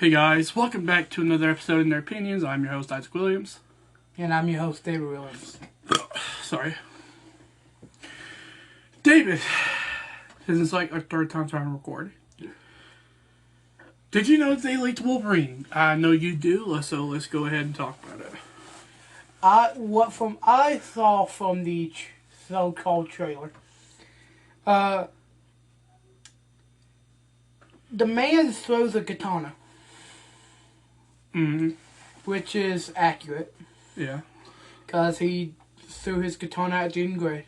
Hey guys, welcome back to another episode in Their Opinions. I'm your host, Isaac Williams. And I'm your host, David Williams. Sorry. David, this is like our third time trying to record. Did you know they leaked Wolverine? I know you do, so let's go ahead and talk about it. I saw from the so-called trailer, the man throws a katana. Mm-hmm. Which is accurate. Yeah. Because he threw his katana at Jean Grey.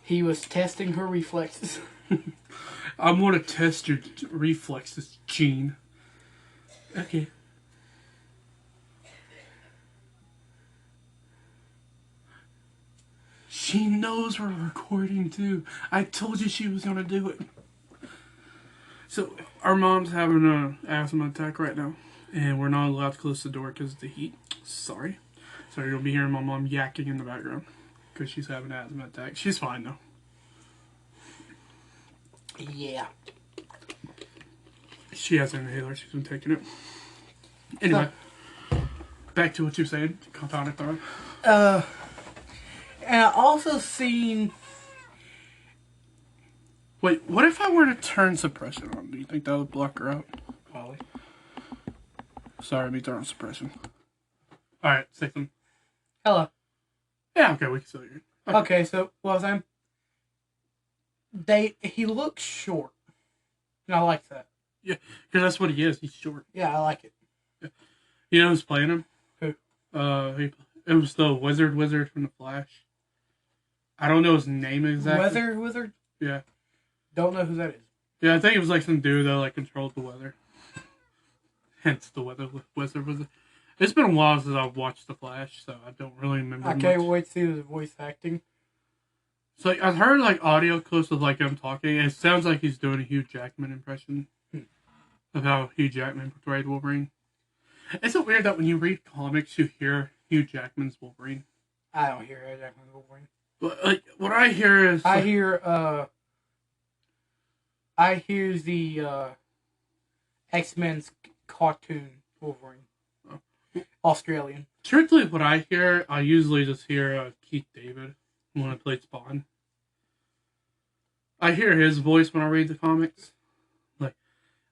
He was testing her reflexes. I'm going to test your reflexes, Jean. Okay. She knows we're recording too. I told you she was going to do it. So, our mom's having an asthma attack right now, and we're not allowed to close the door because of the heat. Sorry. So you'll be hearing my mom yakking in the background because she's having an asthma attack. She's fine though. Yeah. She has an inhaler. She's been taking it. Anyway, back to what you're saying. Katana throwing. And I also seen... Wait, what if I were to turn suppression on? Do you think that would block her out? Probably. Sorry, me throwing suppression. Alright, say something. Hello. Yeah, okay, we can still hear you. Okay, so what was I saying? He looks short. And I like that. Yeah, because that's what he is. He's short. Yeah, I like it. Yeah. You know who's playing him? Who? It was the wizard from The Flash. I don't know his name exactly. Wizard? Yeah. Don't know who that is. Yeah, I think it was like some dude that like controlled the weather. Hence the wizard. It's been a while since I've watched The Flash, so I don't really remember I can't wait to see the voice acting. So like, I've heard like audio clips of like him talking, and it sounds like he's doing a Hugh Jackman impression of how Hugh Jackman portrayed Wolverine. Isn't it weird that when you read comics, you hear Hugh Jackman's Wolverine? I don't hear Hugh Jackman's Wolverine. But like, what I hear is I hear the X-Men's cartoon Wolverine. Oh. Australian. Strictly what I hear, I usually just hear Keith David when I play Spawn. I hear his voice when I read the comics. Like,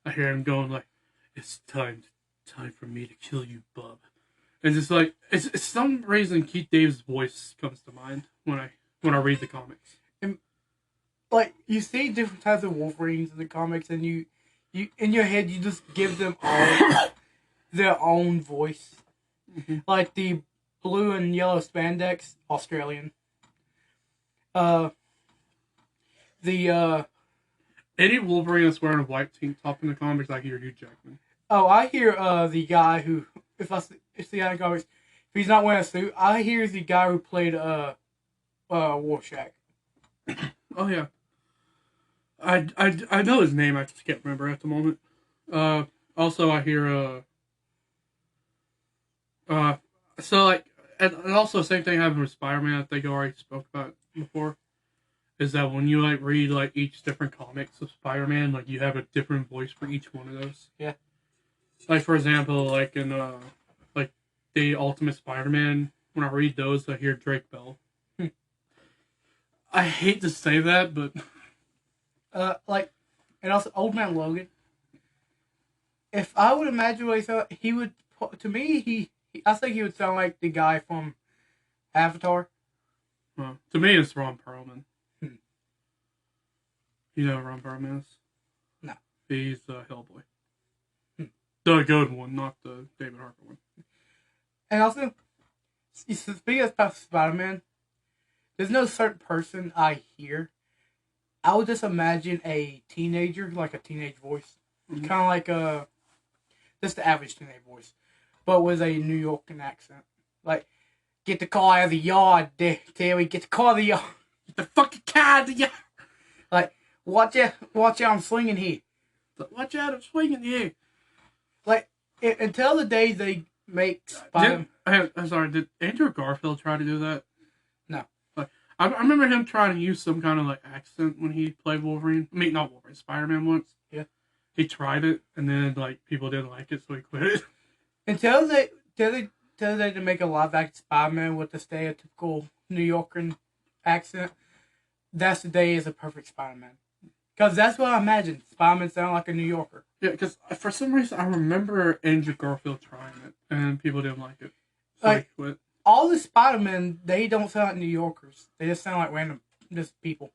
I hear him going like, "It's time for me to kill you, bub." And it's like, it's some reason Keith David's voice comes to mind when I read the comics. And like, you see different types of Wolverines in the comics, and you in your head you just give them all their own voice. Mm-hmm. Like the blue and yellow spandex, Australian. Any Wolverine that's wearing a white tank top in the comics, I hear Hugh Jackman. Oh, I hear the guy who, if the guy in comics, if he's not wearing a suit, I hear the guy who played Rorschach. Oh yeah, I know his name. I just can't remember at the moment. Also, I hear so like, and also same thing happened with Spider-Man. I think I already spoke about it before. Is that when you like read like each different comics of Spider-Man, like you have a different voice for each one of those. Yeah. Like for example, like in like the Ultimate Spider-Man, when I read those, I hear Drake Bell. I hate to say that, but and also Old Man Logan. If I would imagine what he thought, he would, to me, I think he would sound like the guy from Avatar. To me, it's Ron Perlman. You know who Ron Perlman is? No. He's Hellboy. The good one, not the David Harper one. And also, speaking of Spider-Man, there's no certain person I hear. I would just imagine a teenager, like a teenage voice. Mm-hmm. Kind of like just the average teenage voice, but with a New Yorker accent. Like, get the car out of the yard, Terry, get the car out of the yard. Get the fucking car out of the yard. Like, watch out, I'm swinging here. Watch out, I'm swinging here. Like, until the day they make Spider-Man. I'm sorry, did Andrew Garfield try to do that? No. I remember him trying to use some kind of like accent when he played Wolverine. I mean, not Wolverine, Spider-Man once. Yeah. He tried it, and then like people didn't like it, so he quit it. Until they to make a live action Spider-Man with the stereotypical New Yorker accent, that's the day is a perfect Spider-Man. Because that's what I imagine. Spider-Man sound like a New Yorker. Yeah, because for some reason I remember Andrew Garfield trying it, and people didn't like it, so Like, he quit. All the Spider-Men, they don't sound like New Yorkers. They just sound like random just people.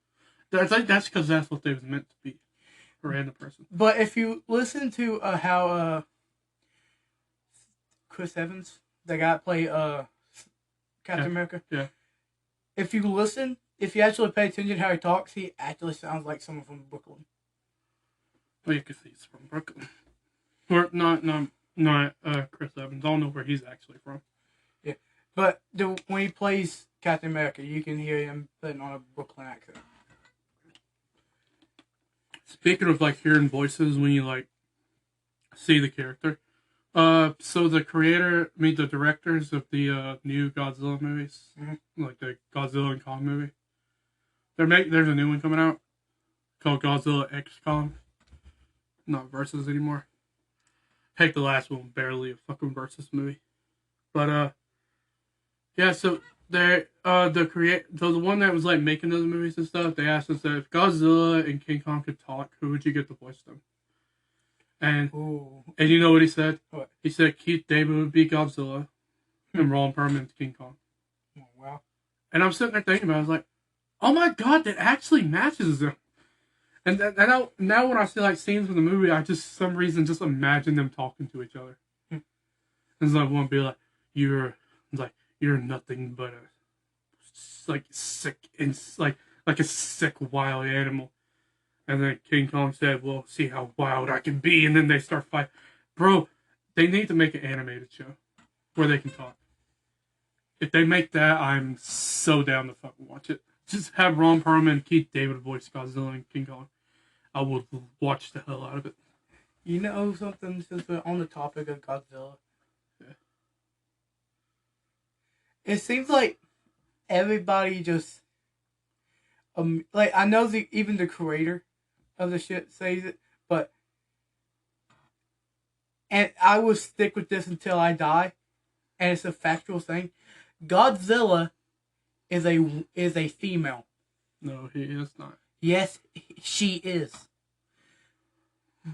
I think that's because that's what they was meant to be, a random person. But if you listen to how Chris Evans, the guy that played Captain America, yeah. If you actually pay attention to how he talks, he actually sounds like someone from Brooklyn. Well, you can see he's from Brooklyn. Or not Chris Evans. I don't know where he's actually from. Yeah, but when he plays Captain America, you can hear him putting on a Brooklyn accent. Speaking of like hearing voices when you like see the character, so the directors of the new Godzilla movies, like the Godzilla and Kong movie, there's a new one coming out called Godzilla X Kong. Not versus anymore. Heck, the last one barely a fucking versus movie, but yeah. So the one that was like making those movies and stuff, they asked us that if Godzilla and King Kong could talk, who would you get to voice them? And you know what he said? What? He said Keith David would be Godzilla, and Ron Perlman's King Kong. Oh, wow. And I'm sitting there thinking about it, I was like, oh my god, that actually matches them. And now when I see like scenes from the movie, I just for some reason just imagine them talking to each other. And it's like one be like, you're nothing but a like sick and like a sick wild animal. And then King Kong said, well, see how wild I can be. And then they start fighting. Bro, they need to make an animated show where they can talk. If they make that, I'm so down to fucking watch it. Just have Ron Perlman and Keith David voice Godzilla and King Kong. I would watch the hell out of it. You know something, since we're on the topic of Godzilla? Yeah. It seems like everybody just... like, I know even the creator of the shit says it, but... And I will stick with this until I die, and it's a factual thing. Godzilla is a female. No, he is not. Yes, she is.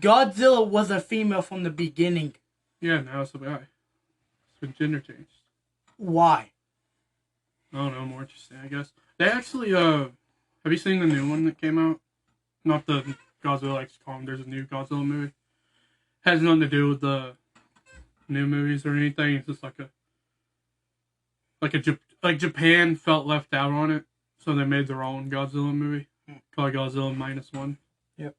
Godzilla was a female from the beginning. Yeah, now it's a guy. It's been gender changed. Why? I don't know, more interesting, I guess. They actually, have you seen the new one that came out? Not the Godzilla X Kong, there's a new Godzilla movie. Has nothing to do with the new movies or anything, it's just like Japan felt left out on it, so they made their own Godzilla movie called Godzilla -1. Yep.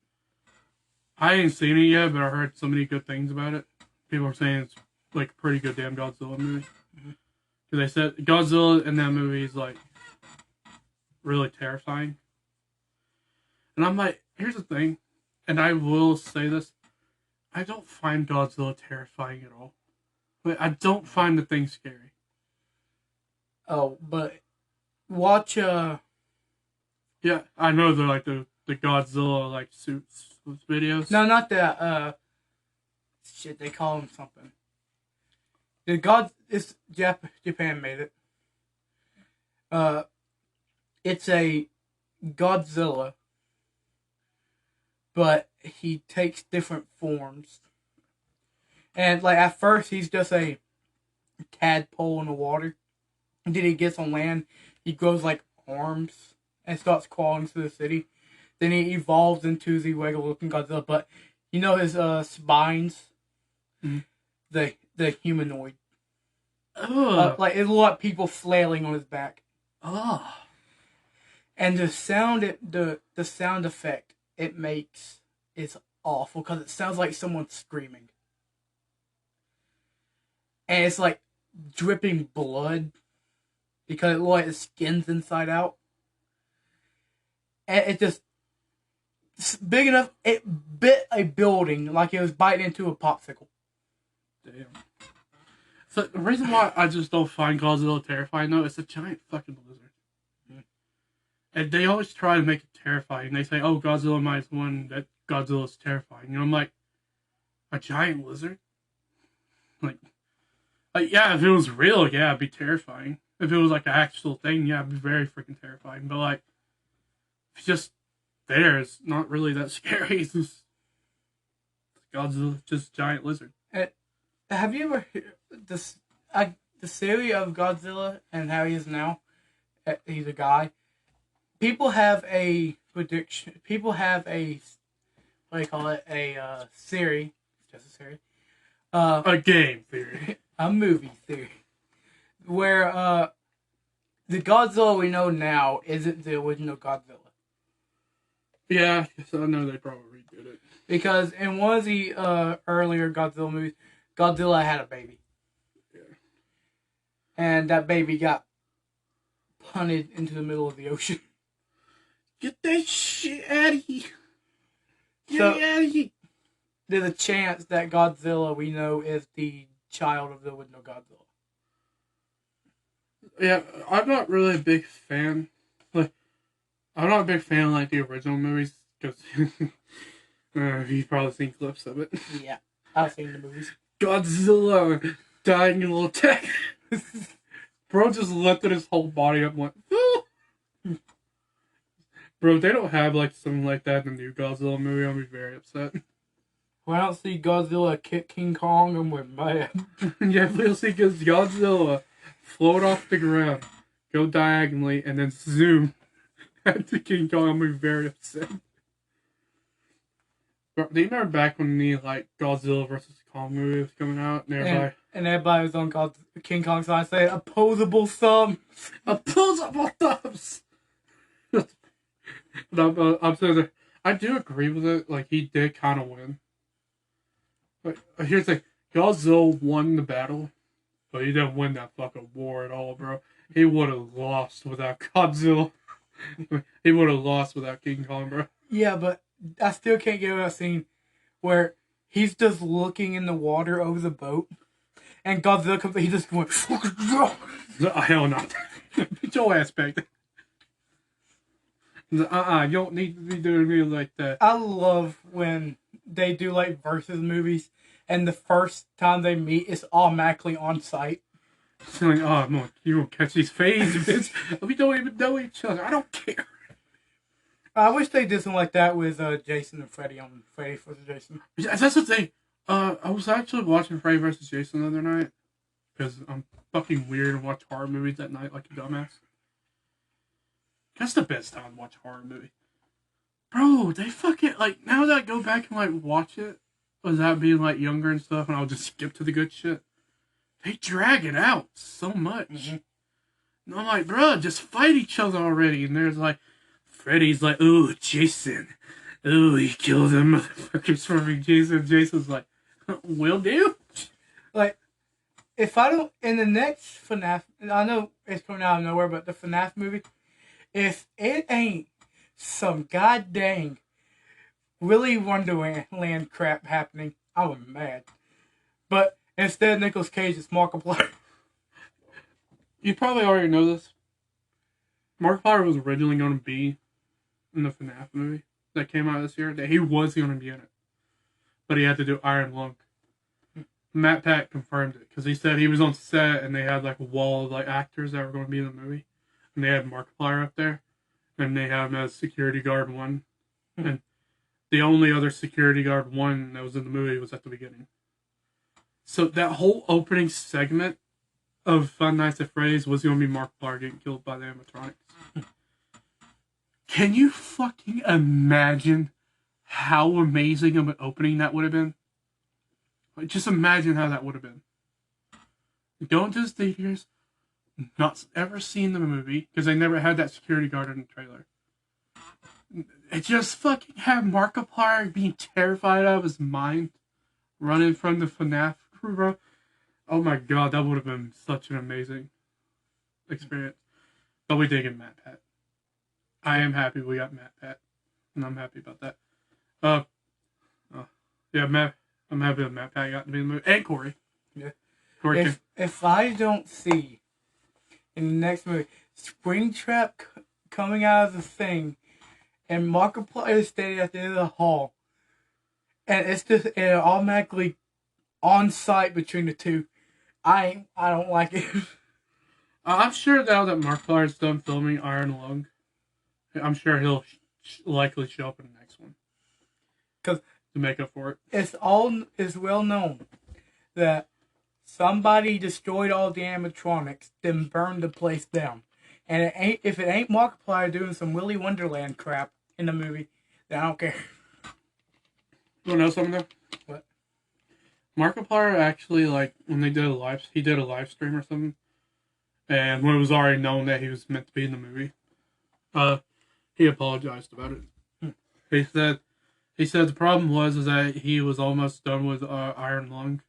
I ain't seen it yet, but I heard so many good things about it. People are saying it's like a pretty good damn Godzilla movie. Because they said Godzilla in that movie is like really terrifying. And I'm like, here's the thing, and I will say this, I don't find Godzilla terrifying at all. Like, I don't find the thing scary. Oh, but watch Yeah, I know they're like the Godzilla like suits videos. No, not that shit, they call him something. It's Japan made it. It's a Godzilla, but he takes different forms. And like at first he's just a tadpole in the water. And then he gets on land, he grows like arms and starts crawling through the city. Then he evolves into the regular looking Godzilla, but you know his spines, the humanoid. Like it looked like people flailing on his back. And the sound effect it makes is awful because it sounds like someone screaming. And it's like dripping blood because it looks like the skin's inside out. And it just, it's big enough, it bit a building like it was biting into a popsicle. Damn. So the reason why I just don't find Godzilla terrifying though, it's a giant fucking lizard. And they always try to make it terrifying. They say, oh, Godzilla minus one, that Godzilla's terrifying. You know, I'm like, a giant lizard? Like, yeah, if it was real, yeah, it'd be terrifying. If it was like an actual thing, yeah, it'd be very freaking terrifying. But like, if it's just there, it's not really that scary. It's just Godzilla, just a giant lizard. Have you ever heard the theory of Godzilla and how he is now? He's a guy. People have a prediction. People have a, what do you call it? A theory. Just a theory. A game theory. A movie theory. Where the Godzilla we know now isn't the original Godzilla. Yeah, I know they probably redid it. Because in one of the earlier Godzilla movies, Godzilla had a baby. Yeah. And that baby got punted into the middle of the ocean. Get that shit out of here. Get So, it out of here. There's a chance that Godzilla we know is the child of the original Godzilla. Yeah, I'm not really a big fan. Like, I'm not a big fan of like the original movies because you've probably seen clips of it. Yeah, I've seen the movies. Godzilla dying in a little tech. Bro just lifted his whole body up and went, "Ah." Bro, they don't have like something like that in the new Godzilla movie. I'll be very upset. When I don't see Godzilla kick King Kong, I'm with mad. Yeah, we'll see because Godzilla float off the ground, go diagonally, and then zoom at the King Kong. I'm gonna be very upset. Bro, do you remember back when the like Godzilla versus Kong movie was coming out, and everybody was on King Kong's side saying opposable thumbs. Opposable thumbs. I'm saying I do agree with it. Like he did kind of win. But here's the thing: Godzilla won the battle, but he didn't win that fucking war at all, bro. He would have lost without Godzilla. He would have lost without King Kong, bro. Yeah, but I still can't get over that scene where he's just looking in the water over the boat, and Godzilla comes. He just went. Hell no! Put your ass back there. You don't need to be doing me like that. I love when they do like versus movies, and the first time they meet is automatically on site. It's like, oh, you gonna catch these fades, bitch. We don't even know each other. I don't care. I wish they did something like that with Jason and Freddy on Freddy vs. Jason. That's the thing. I was actually watching Freddy vs. Jason the other night because I'm fucking weird and watch horror movies at night like a dumbass. That's the best time to watch a horror movie. Bro, they fucking, like, now that I go back and, like, watch it, without being, like, younger and stuff, and I'll just skip to the good shit, they drag it out so much. Mm-hmm. And I'm like, bro, just fight each other already. And there's, like, Freddy's like, ooh, Jason. Ooh, he killed them motherfuckers for me, Jason. Jason's like, will do. Like, if I don't, in the next FNAF, I know it's coming out of nowhere, but the FNAF movie, if it ain't some goddamn Willy Wonderland crap happening, I was mad. But instead of Nicolas Cage, it's Markiplier. You probably already know this. Markiplier was originally going to be in the FNAF movie that came out this year. That he was going to be in it. But he had to do Iron Lung. Matt Pat confirmed it because he said he was on set and they had like a wall of like actors that were going to be in the movie. And they had Markiplier up there. And they have him as security guard 1. And the only other security guard 1 that was in the movie was at the beginning. So that whole opening segment of Five Nights at Freddy's was going to be Markiplier getting killed by the animatronics. Can you fucking imagine how amazing of an opening that would have been? Like, just imagine how that would have been. Going to the theaters, not ever seen the movie, because they never had that security guard in the trailer. It just fucking have Markiplier being terrified out of his mind, running from the FNAF crew, bro. Oh my god, that would have been such an amazing experience. But we did get Matt Pat. I am happy we got Matt Pat. And I'm happy about that. Yeah, I'm happy that Matt Pat got to be in the movie. And Corey. Yeah. Corey if I don't see in the next movie Springtrap coming out of the thing, and Markiplier is standing at the end of the hall, and it's just automatically on site between the two. I don't like it. I'm sure now that Markiplier's done filming Iron Lung, I'm sure he'll likely show up in the next one. Because to make up for it. It's well known that somebody destroyed all the animatronics, then burned the place down. And if it ain't Markiplier doing some Willy Wonderland crap in the movie, then I don't care. You wanna know something though? What? Markiplier actually, like, when he did a live stream or something, and when it was already known that he was meant to be in the movie, he apologized about it. He said the problem was that he was almost done with Iron Lung,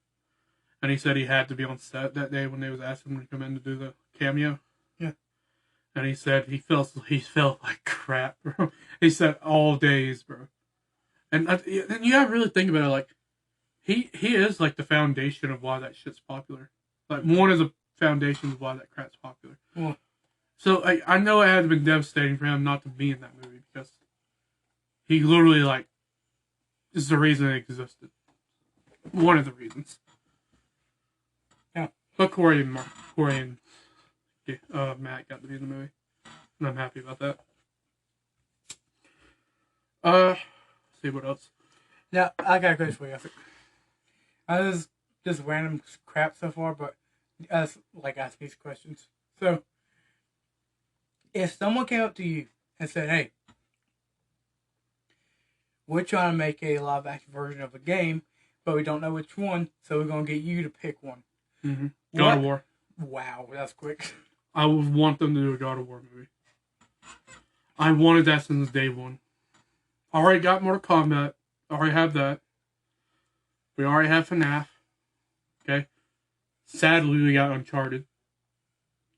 and he said he had to be on set that day when they was asking him to come in to do the cameo. Yeah. And he said he felt like crap, bro. He said all days, bro. And you gotta really think about it, like, he is like the foundation of why that shit's popular. Like, one of the foundations of why that crap's popular. Yeah. So I know it had been devastating for him not to be in that movie because he literally, like, is the reason it existed. One of the reasons. Yeah. But Corey and Matt got to be in the movie. And I'm happy about that. Let's see what else. Now, I got a question for you. I was just random crap so far, but ask these questions. So, if someone came up to you and said, "Hey, we're trying to make a live action version of a game, but we don't know which one, so we're gonna get you to pick one." Mm-hmm. God of War. Wow, that's quick. I would want them to do a God of War movie. I wanted that since day one. I already got Mortal Kombat. I already have that. We already have FNAF. Okay? Sadly, we got Uncharted.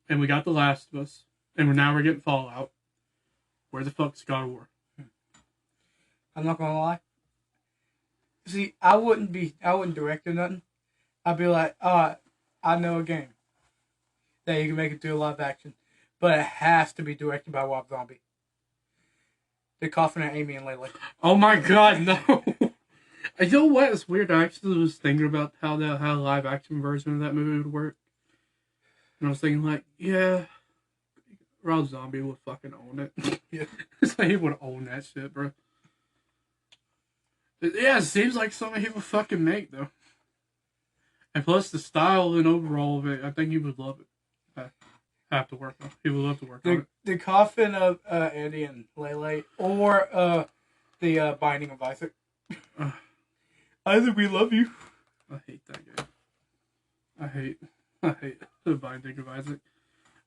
And we got The Last of Us. And now we're getting Fallout. Where the fuck's God of War? I'm not gonna lie. See, I wouldn't direct or nothing. I'd be like, I know a game that you can make it do a live action, but it has to be directed by Rob Zombie. They're coughing at Amy and Layla. Oh my god, no! You know what? It's weird. I actually was thinking about how a live action version of that movie would work. And I was thinking, like, yeah, Rob Zombie would fucking own it. Yeah. It's like he would own that shit, bro. Yeah, it seems like something he would fucking make, though. And plus the style and overall of it, I think he would love it. Have to work on. He would love to work on it. The coffin of Eddie and Lele, or the Binding of Isaac. Isaac, we love you. I hate that game. I hate the Binding of Isaac.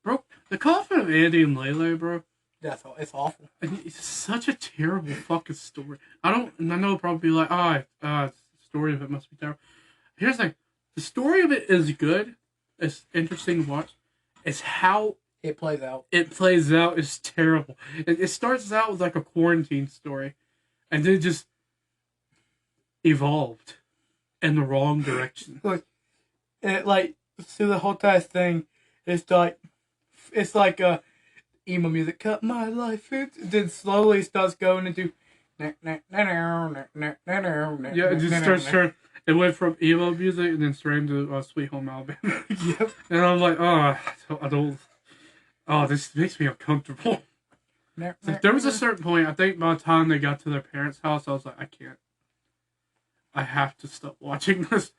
Bro, the coffin of Andy and Lele, bro. It's awful. It's such a terrible fucking story. I know probably like, the story of it must be terrible. Here's the thing. The story of it is good. It's interesting to watch. It's how it plays out. It plays out is terrible. It starts out with like a quarantine story, and then it just evolved in the wrong direction. Look, through the whole entire thing, it's like emo music. Cut my life. Then slowly starts going into. Yeah, it just starts turning. It went from emo music and then straight into Sweet Home Alabama. Yep. And I'm like, I don't. Oh, this makes me uncomfortable. So there was a certain point, I think by the time they got to their parents' house, I was like, I can't. I have to stop watching this.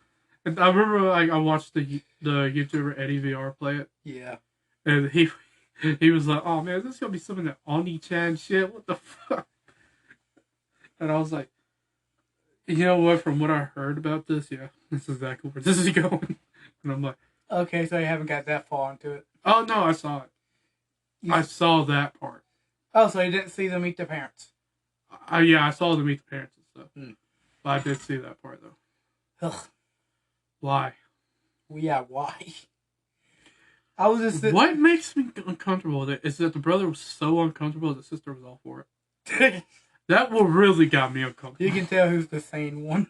And I remember I watched the YouTuber Eddie VR play it. Yeah. And he was like, oh man, this is going to be some of that Oni-chan shit. What the fuck? And I was like, you know what? From what I heard about this, yeah, this is exactly where this is going. And I'm like, okay, so you haven't got that far into it. Oh no, I saw it. I saw that part. Oh, so you didn't see them meet their parents? Yeah, I saw them meet the parents and stuff. But I did see that part though. Ugh. Why? Well, yeah, why? I was just. What makes me uncomfortable with it is that the brother was so uncomfortable, the sister was all for it. That will really got me uncomfortable. You can tell who's the sane one.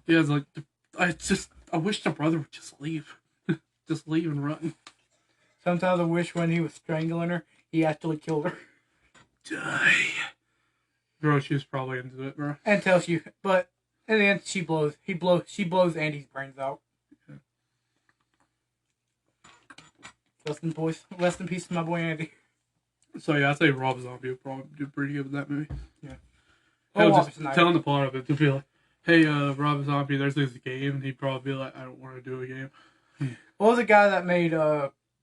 Yeah, it's like, I wish the brother would just leave. Just leave and run. Sometimes I wish when he was strangling her, he actually killed her. die. Bro, she was probably into it, bro. And tells you, but in the end, she blows Andy's brains out. Yeah. Rest in peace to my boy Andy. So yeah, I'd say Rob Zombie would probably do pretty good with that movie. Yeah. Just telling the plot of it to be like, hey, Rob Zombie, there's this game. He'd probably be like, I don't want to do a game. What was the guy that made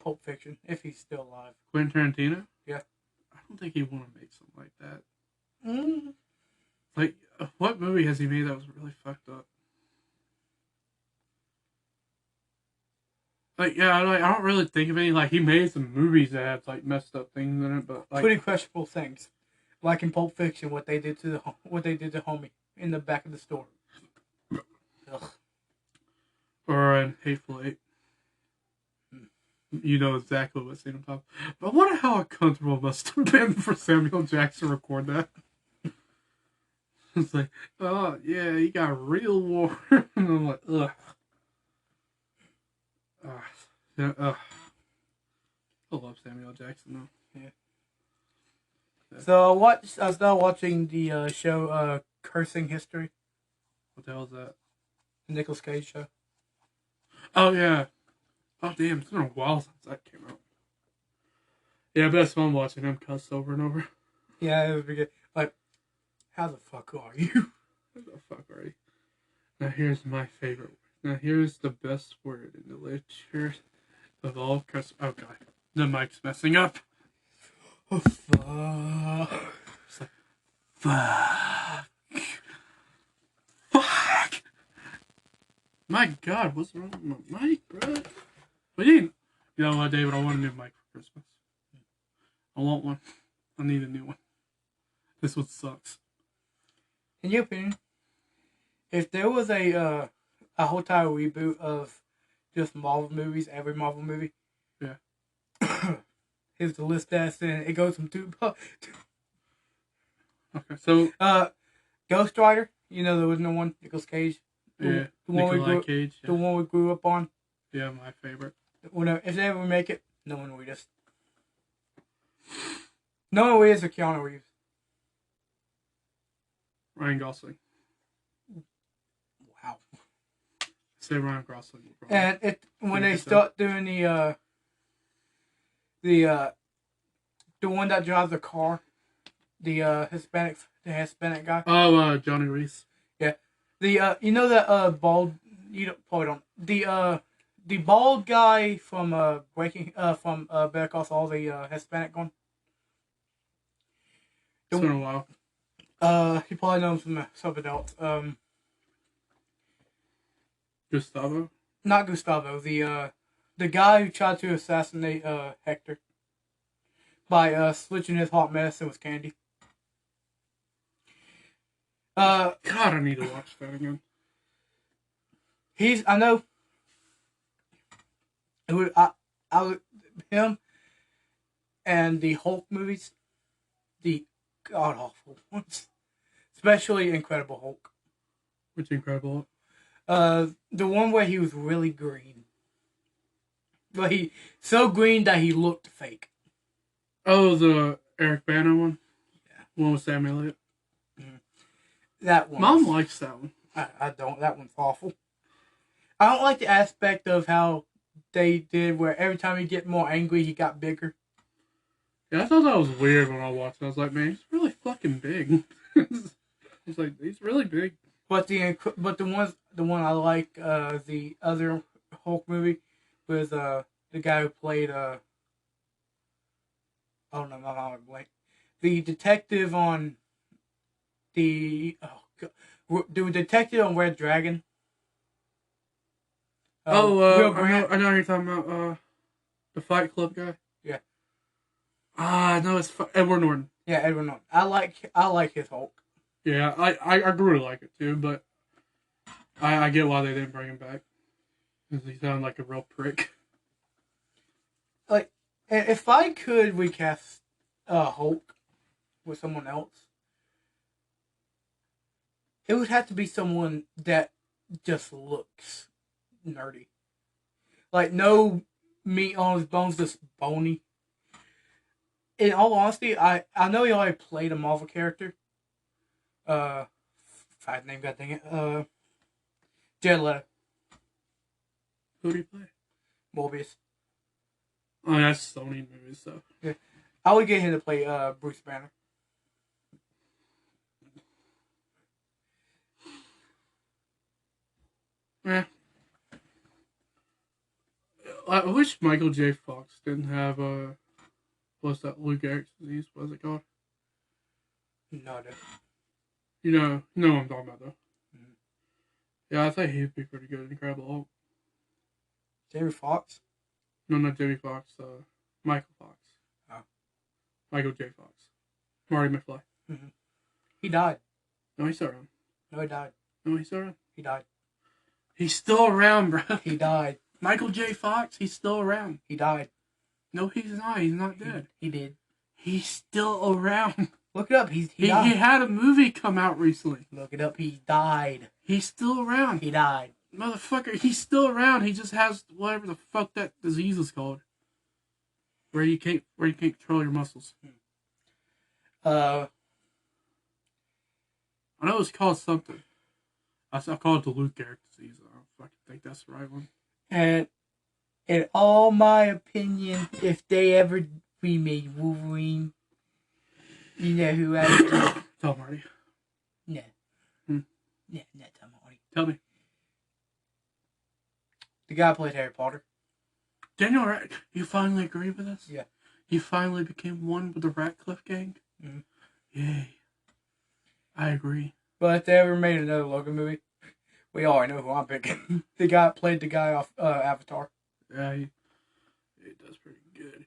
Pulp Fiction, if he's still alive? Quentin Tarantino? Yeah. I don't think he'd want to make something like that. Mm. Like, what movie has he made that was really fucked up? Like, yeah, I don't really think of any. Like, he made some movies that had like messed up things in it, but like pretty questionable things, like in Pulp Fiction, what they did to Homie in the back of the store. Ugh. Or in Hateful Eight. You know exactly what scene I'm talking about. But I wonder how uncomfortable it must have been for Samuel Jackson to record that. It's like, oh, yeah, he got real warm. And I'm like, ugh. Yeah, I love Samuel Jackson, though. Yeah. So I was now watching the show Cursing History. What the hell is that? The Nicolas Cage show. Oh, yeah. Oh, damn, it's been a while since that came out. Yeah, but it's fun watching him cuss over and over. Yeah, it was pretty good. Like, how the fuck are you? How the fuck are you? Now, here's my favorite word. Now, here's the best word in the literature of all curse. Oh, God. The mic's messing up. Oh, fuck. It's like, fuck. Fuck. My God, what's wrong with my mic, bro? But you know what, David? I want a new mic for Christmas. I want one. I need a new one. This one sucks. In your opinion, if there was a whole entire reboot of just Marvel movies, every Marvel movie, yeah. Here's the list that's in. It goes from Okay, so Ghost Rider. You know there was no one. Nicolas Cage. The one we grew up on. Yeah, my favorite. If they ever make it, no one will read us. No one will read us or Keanu Reeves. Ryan Gosling. Wow. Say Ryan Gosling. And when they start doing the one that drives the car, the Hispanic guy. Oh, Johnny Reese. Yeah. The you know that bald, you probably don't, the bald guy from Better Call Saul, the Hispanic one. It's been a while. You probably know him from something else. Gustavo? Not Gustavo. The guy who tried to assassinate Hector by switching his hot medicine with candy. God, I need to watch that again. I know. Him and the Hulk movies, the god awful ones, especially Incredible Hulk. Which Incredible Hulk? The one where he was really green, but so green that he looked fake. Oh, the Eric Bana one. Yeah, one with Sam Elliott. Mm-hmm. That one. Mom likes that one. I don't. That one's awful. I don't like the aspect of how they did where every time he get more angry, he got bigger. Yeah, I thought that was weird when I watched it. I was like, man, he's really fucking big. I was like, he's really big. But the one I like, the other Hulk movie was the guy who played oh no, not Blake. The detective on the detective on Red Dragon. I know who you're talking about. The Fight Club guy. Yeah. No, it's Edward Norton. Yeah, Edward Norton. I like his Hulk. Yeah, I really like it too, but I get why they didn't bring him back. Because he sounded like a real prick. Like, if I could recast Hulk with someone else, it would have to be someone that just looks nerdy. Like, no meat on his bones, just bony. in all honesty, I know he already played a Marvel character. If name, god dang it. Jared Leto. Who do you play? Morbius. Oh, that's Sony movies, so. Yeah. I would get him to play Bruce Banner. Yeah. I wish Michael J. Fox didn't have what's that, Lou Gehrig's disease? What's it called? No, dude. You know what I'm talking about, though. Mm-hmm. Yeah, I think he'd be pretty good in Incredible Hulk. Jamie Foxx? No, not Jamie Foxx. Michael Fox. Oh. Michael J. Fox. Marty McFly. Mm-hmm. He died. No, he's still around. No, he died. No, he's still around. He died. He's still around, bro. He died. Michael J. Fox, he's still around. He died. No, he's not. He's not dead. He did. He's still around. Look it up. He He died. had a movie come out recently. Look it up. He died. He's still around. He died. Motherfucker, he's still around. He just has whatever the fuck that disease is called. Where you can't control your muscles. Uh, I know it's called something. I call it the Lou Gehrig disease. I don't fucking think that's the right one. and in all my opinion, if they ever remade Wolverine, you know who I would Tell Marty. No. Hmm? No, not Tom Hardy. Tell me. The guy who played Harry Potter. Daniel Radcliffe, you finally agree with us? Yeah. You finally became one with the Radcliffe gang? Mm-hmm. Yay. I agree. But if they ever made another Logan movie, we already know who I'm picking. The guy that played the guy off Avatar. Yeah, he does pretty good.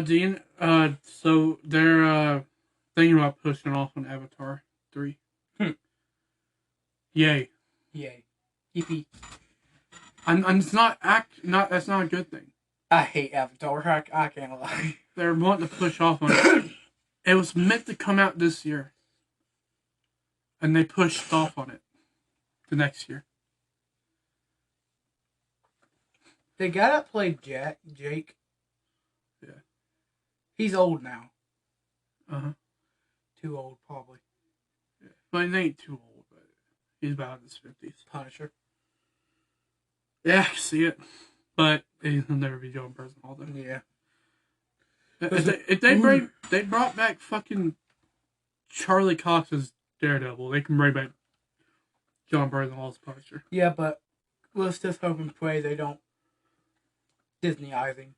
Dean, so they're thinking about pushing off on Avatar 3. Yay. Yay. Yippee. It's not that's not a good thing. I hate Avatar. I can't lie. They're wanting to push off on it. It was meant to come out this year. And they pushed off on it the next year. The guy that played Jake. Yeah. He's old now. Uh-huh. Too old, probably. Yeah. But he ain't too old, but he's about in his 50s. Punisher. Yeah, I see it. But he'll never be John Bernthal, though. Yeah. If they brought back fucking Charlie Cox's Daredevil, they can bring back John Bernthal's Punisher. Yeah, but let's just hope and pray they don't Disney-izing.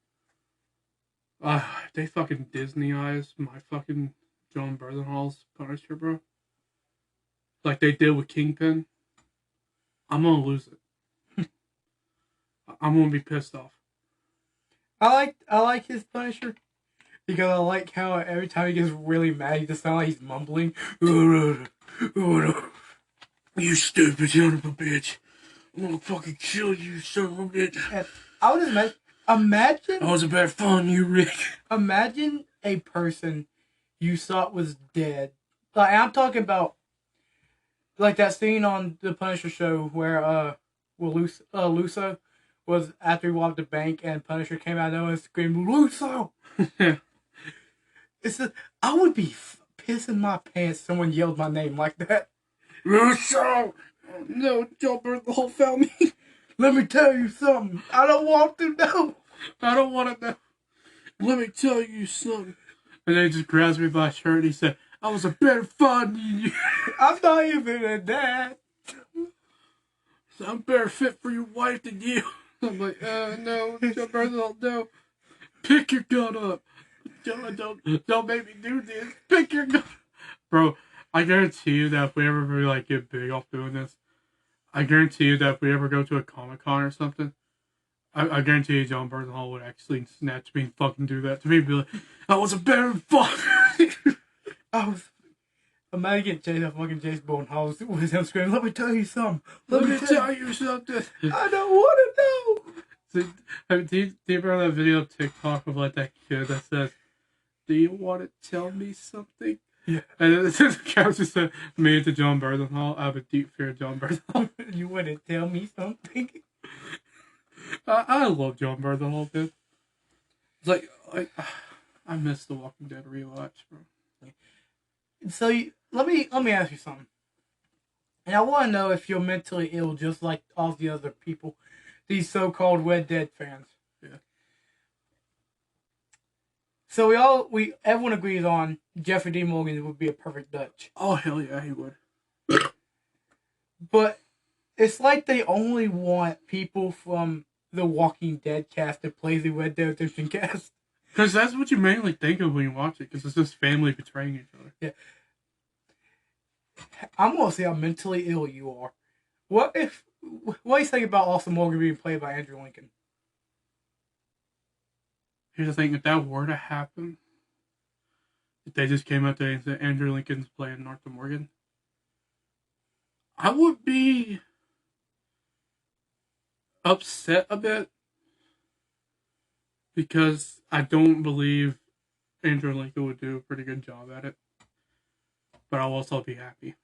They fucking Disney-ized my fucking John Bernthal's Punisher, bro. Like they did with Kingpin. I'm gonna lose it. I'm gonna be pissed off. I like his Punisher because I like how every time he gets really mad, he just sounds like he's mumbling. You stupid son of a bitch! I'm gonna fucking kill you, son of a bitch! And I would just imagine. I was a bad fun, you Rick. Imagine a person you thought was dead. Like I'm talking about, like that scene on the Punisher show where Lusso was after he robbed the bank and Punisher came out of nowhere and screamed Lusso. It's just, I would be pissing my pants. If someone yelled my name like that. Russo! No, John Bernthal found me. Let me tell you something. I don't want to know. I don't want to know. Let me tell you something. And then he just grabs me by my shirt and he said, I was a better fun than you. I'm not even a dad. So I'm better fit for your wife than you. I'm like, no, John Bernthal, no. Pick your gun up. Don't make me do this. Pick your gun. Bro, I guarantee you that if we ever really get big off doing this, I guarantee you that if we ever go to a Comic-Con or something, I guarantee you John Bernthal would actually snatch me and fucking do that to me and be like, I was a better fuck. Imagine getting Jason Bourne with him screaming, let me tell you something. Let me tell you something. I don't want to know. So, do you remember that video of TikTok of that kid that says, do you want to tell me something? Yeah. And then the caption said, me to John Bernthal, I have a deep fear of John Bernthal. You want to tell me something? I love John Bernthal, dude. It's I missed the Walking Dead rewatch, bro. So let me ask you something. And I want to know if you're mentally ill, just like all the other people, these so-called Red Dead fans. Yeah. So everyone agrees on Jeffrey D. Morgan would be a perfect Dutch. Oh hell yeah, he would. But it's like they only want people from the Walking Dead cast to play the Red Dead Redemption cast. Because that's what you mainly think of when you watch it. Because it's just family betraying each other. Yeah. I'm gonna see how mentally ill you are. What do you think about Austin Morgan being played by Andrew Lincoln? Here's the thing: if that were to happen, if they just came out there and said Andrew Lincoln's playing Arthur Morgan, I would be upset a bit because I don't believe Andrew Lincoln would do a pretty good job at it. But I'll also be happy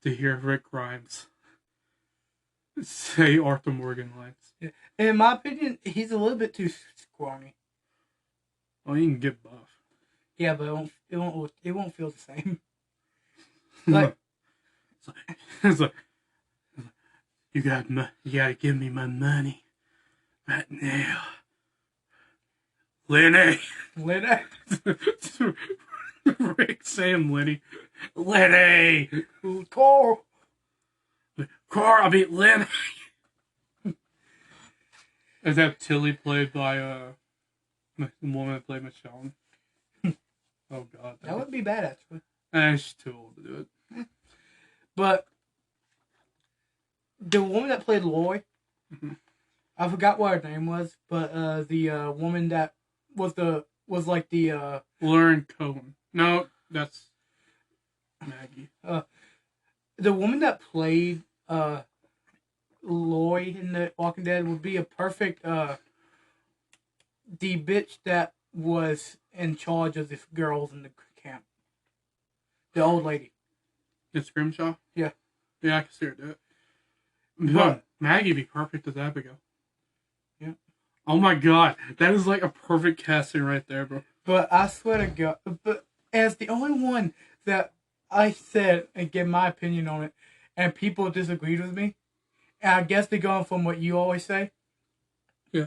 to hear Rick Grimes say Arthur Morgan lines. Yeah. In my opinion, he's a little bit too scrawny. Well, he can get buff. Yeah, but it won't feel the same. Like, it's like you gotta give me my money right now, Lenny. Rick Sam Lenny. Carl, I beat Lenny. Is that Tilly played by the woman that played Michonne? Oh god, that would be bad actually. She's too old to do it. But the woman that played Loy, I forgot what her name was, but the woman that was like the Lauren Cohen. No, that's Maggie. The woman that played Loy in the Walking Dead would be a perfect the bitch that was in charge of the girls in the camp. The old lady. The Scrimshaw? Yeah. Yeah, I can see her do it. But Maggie would be perfect as Abigail. Yeah. Oh my god, that is like a perfect casting right there, bro. But I swear to God, but as the only one that I said and gave my opinion on it, and people disagreed with me, and I guess they're going from what you always say. Yeah.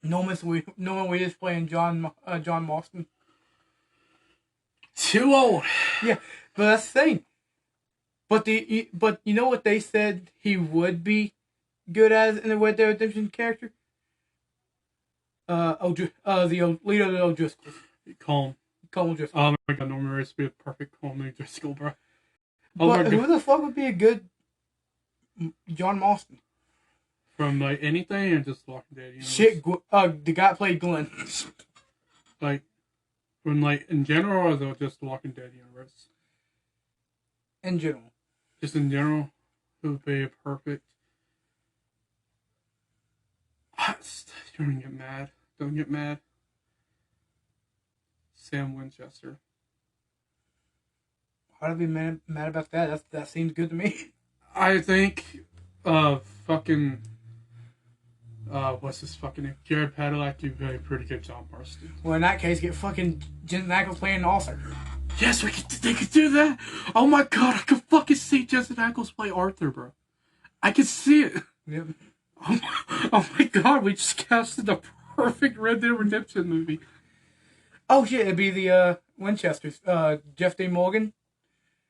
Norman Reedus playing John Marston. Too old. Yeah, but that's the thing. But you know what they said he would be good as in the Red Dead Redemption character? The leader of the O'Driscolls. Colm O'Driscoll. Oh my god, Norman Reedus would be a perfect Colm O'Driscoll, bro. But who the fuck would be a good John Marston? From like anything or just Walking Dead? You know? Shit, the guy played Glenn. Like, from like in general or just the Walking Dead universe? In general. Just in general, it would be a perfect. Don't get mad. Don't get mad. Sam Winchester. Why'd I be mad about that? That seems good to me. I think, fucking, what's his fucking name? Jared Padalecki would be a pretty good John Marston. Well, in that case, get fucking Jensen Ackles playing Arthur. Yes, they could do that. Oh my god, I could fucking see Jensen Ackles play Arthur, bro. I could see it. Yep. Oh my god, we just casted the perfect Red Dead Redemption movie. Oh shit, it'd be the Winchesters. Jeff D. Morgan.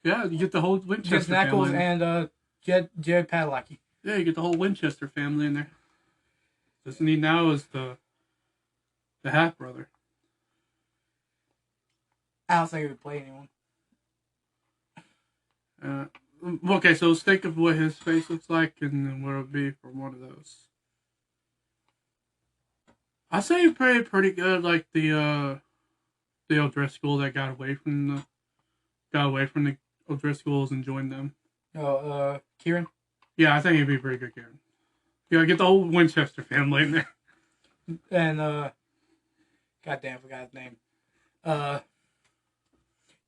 Yeah, you get the whole Winchester Jensen Ackles family. And Jared Padalecki. Yeah, you get the whole Winchester family in there. Doesn't he now is the half brother? I don't think he would play anyone. Okay, so let's think of what his face looks like and then what it would be for one of those. I'd say he played pretty good, like the O'Driscoll that got away from the O'Driscolls and joined them. Kieran? Yeah, I think he'd be pretty good, Kieran. Yeah, get the whole Winchester family in there. And goddamn, I forgot his name.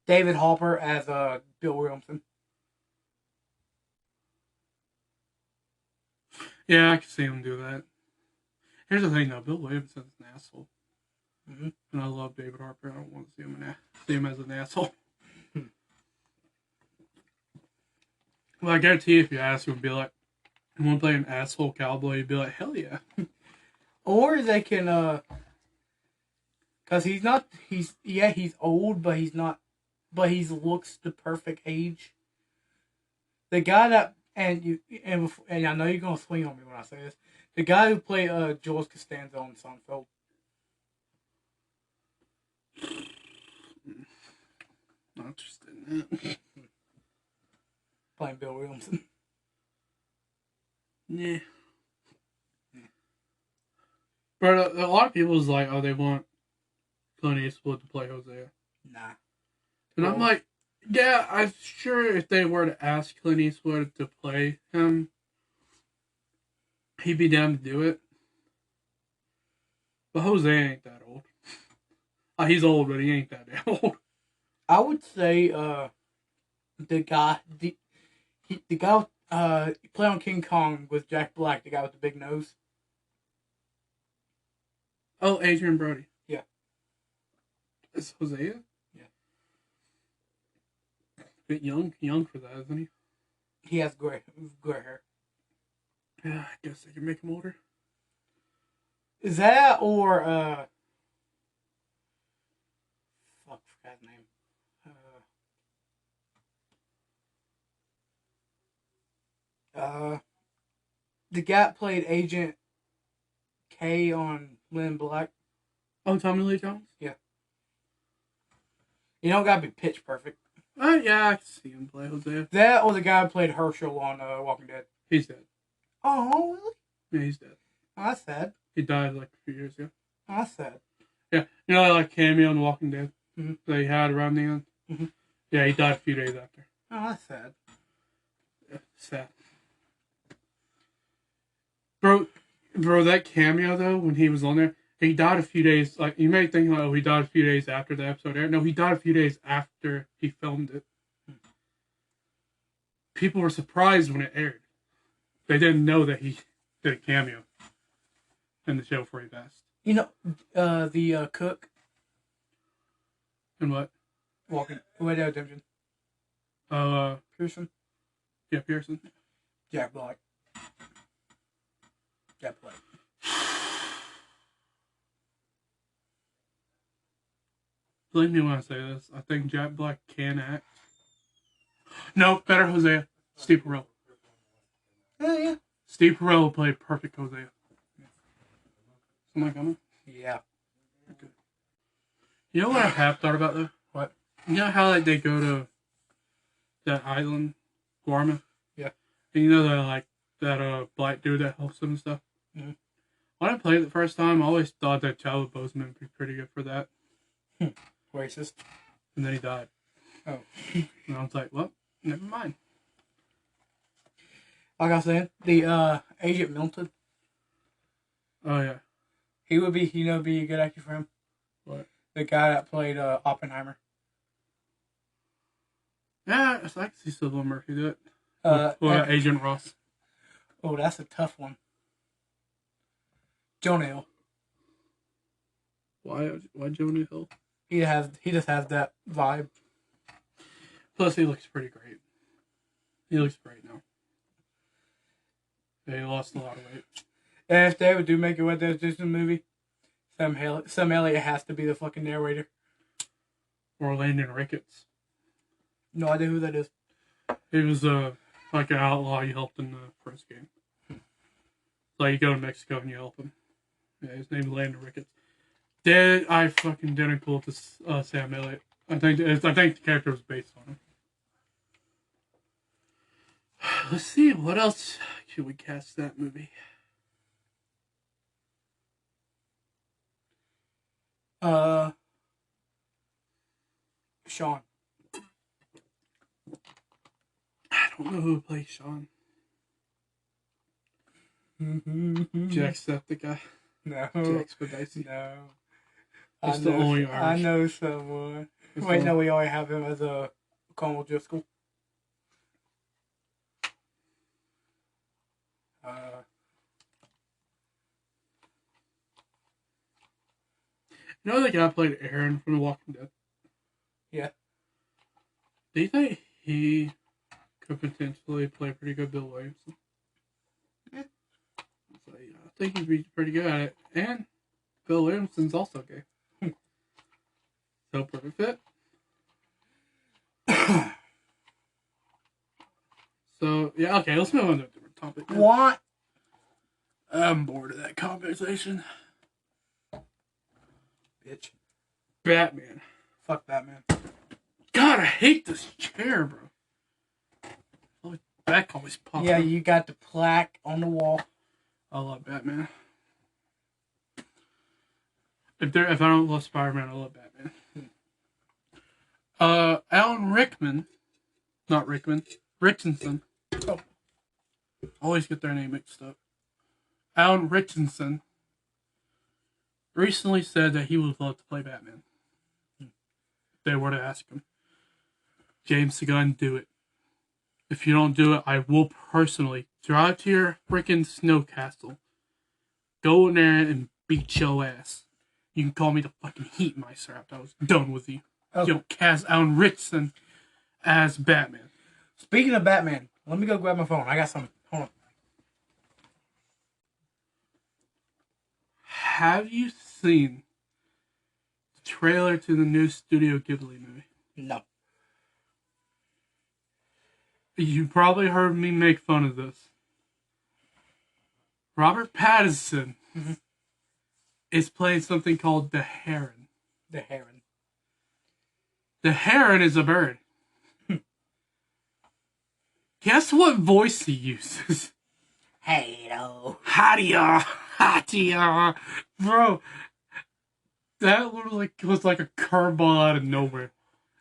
David Harper as Bill Williamson. Yeah, I can see him do that. Here's the thing, though. Bill Williamson's an asshole. Mm-hmm. And I love David Harper. I don't want to see him as an asshole. Well, I guarantee if you ask him, he'd be like, "You want to play an asshole cowboy?" He'd be like, "Hell yeah!" Or they can, cause he's old, but he's not, but he looks the perfect age. The guy that and I know you're gonna swing on me when I say this. The guy who played Jules Costanza on Seinfeld. Not interested in that. Playing Bill Williamson. Yeah. But a lot of people is like, oh, they want Clint Eastwood to play Hosea. Nah. And I'm like, yeah, I'm sure if they were to ask Clint Eastwood to play him, he'd be down to do it. But Jose ain't that old. He's old, but he ain't that damn old. I would say the guy he played on King Kong with Jack Black, the guy with the big nose. Oh, Adrian Brody. Yeah. Is Hosea? Yeah. Bit young for that, isn't he? He has gray hair. Yeah, I guess they can make him older. Is that or fuck, forgot his name. The guy that played Agent K on Lynn Black. Oh, Tommy Lee Jones? Yeah. You don't gotta be pitch perfect. Yeah, I can see him play Hosea. That or the guy who played Herschel on Walking Dead. He's dead. Oh, really? Yeah, he's dead. Oh, that's sad. He died like a few years ago. Oh, that's sad. Yeah, you know, like cameo in The Walking Dead Mm-hmm. that he had around the end? Mm-hmm. Yeah, he died a few days after. Oh, that's sad. Yeah, sad. Bro, that cameo, though, when he was on there, he died a few days, like, you may think, like, oh, he died a few days after the episode aired. No, he died a few days after he filmed it. People were surprised when it aired. They didn't know that he did a cameo in the show before he passed. You know, the cook. And what? Walking Red Dead Redemption. Pearson? Yeah, Pearson. Jack Black. Jack Black. Believe me when I say this. I think Jack Black can act. No, better Hosea. Steve Carell. Oh, yeah. Steve Carell played perfect Hosea. Somebody coming? Yeah. Okay. You know what I have thought about though? What? You know how like they go to that island, Guarma? Yeah. And you know that black dude that helps them and stuff? Mm-hmm. When I played it the first time, I always thought that Chadwick Boseman would be pretty good for that. Racist. And then he died. Oh. And I was like, well, never mind. Like I was saying, the Agent Milton. Oh yeah. He would be, be a good actor for him. What? The guy that played Oppenheimer. Yeah, I can see Cillian Murphy do it. Agent Ross. Oh, that's a tough one. Jonah Hill. Why Jonah Hill? He just has that vibe. Plus, he looks pretty great. He looks great now. Yeah, he lost a lot of weight. And if they ever do make a Red Dead Redemption movie, Sam Elliott has to be the fucking narrator. Or Landon Ricketts. No idea who that is. He was like an outlaw you helped in the first game. Like you go to Mexico and you help him. Yeah, his name's Landon Ricketts. I fucking didn't pull to Sam Elliott. I think the character was based on him. Let's see, what else should we cast that movie? Sean. I don't know who plays Sean. Jacksepticeye. No. Jack Spadici. No. He's the only Irish. I know someone. Wait, no, we already have him as a Cornwall Driscoll. You know the guy who played Aaron from The Walking Dead? Yeah. Do you think he could potentially play pretty good Bill Williamson? Yeah. So, yeah, I think he'd be pretty good at it. And Bill Williamson's also gay. So perfect fit. So, yeah, okay, let's move on to a different topic. Now. What? I'm bored of that conversation. Bitch. Batman. Fuck Batman. God, I hate this chair, bro. My back always pops Yeah, up. you got the plaque on the wall. I love Batman. If I don't love Spider-Man, I love Batman. Alan Rickman. Not Rickman. Richardson. Oh. Always get their name mixed up. Alan Richardson recently said that he would love to play Batman. If they were to ask him. James Gunn, do it. If you don't do it, I will personally drive to your freaking snow castle, go in there and beat your ass. You can call me the fucking Heat Meister after I was done with you. Okay. You don't cast Alan Richardson as Batman. Speaking of Batman, let me go grab my phone. I got something. Hold on. Have you seen the trailer to the new Studio Ghibli movie? No. You probably heard me make fun of this. Robert Pattinson is playing something called the Heron. The Heron. The Heron is a bird. Guess what voice he uses? Hey-do. Hadia, Hadia. Bro, that literally was like a curveball out of nowhere.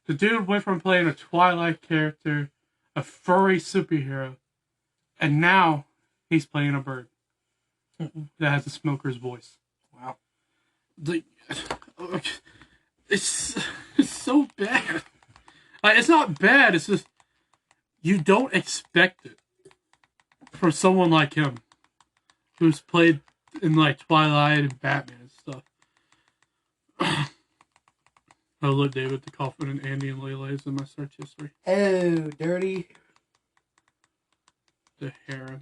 The dude went from playing a Twilight character, a furry superhero, and now he's playing a bird that has a smoker's voice. Wow. It's so bad. Like, it's not bad, it's just you don't expect it from someone like him, who's played in like Twilight and Batman and stuff. I look David the Coffin and Andy and Layla is in my search history. Oh, dirty. The Heron.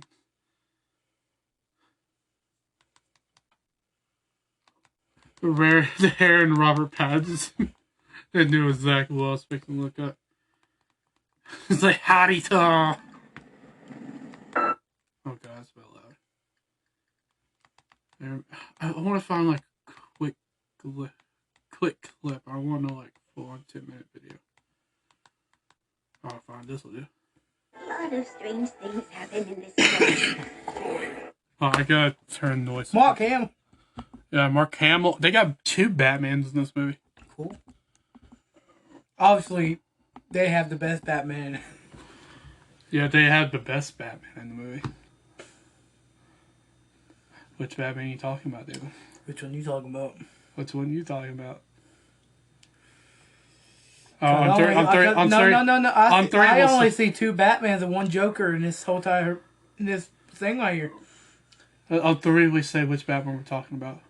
The Heron Robert Pattinson. I knew exactly what I was fixing to look up. It's like howdy to. Oh god, that's about loud. I want to find like quick clip. I want to know like full on 10-minute video. Oh, fine, this will do. A lot of strange things happen in this world. Oh, I gotta turn noise. Mark Hamill. Yeah, Mark Hamill. They got 2 Batmans in this movie. Cool. Obviously, they have the best Batman. Yeah, they had the best Batman in the movie. Which Batman are you talking about, David? Which one you talking about? Which one are you talking about? Oh, No. I only see 2 Batmans and 1 Joker in this whole entire thing right here. On 3, we say which Batman we're talking about.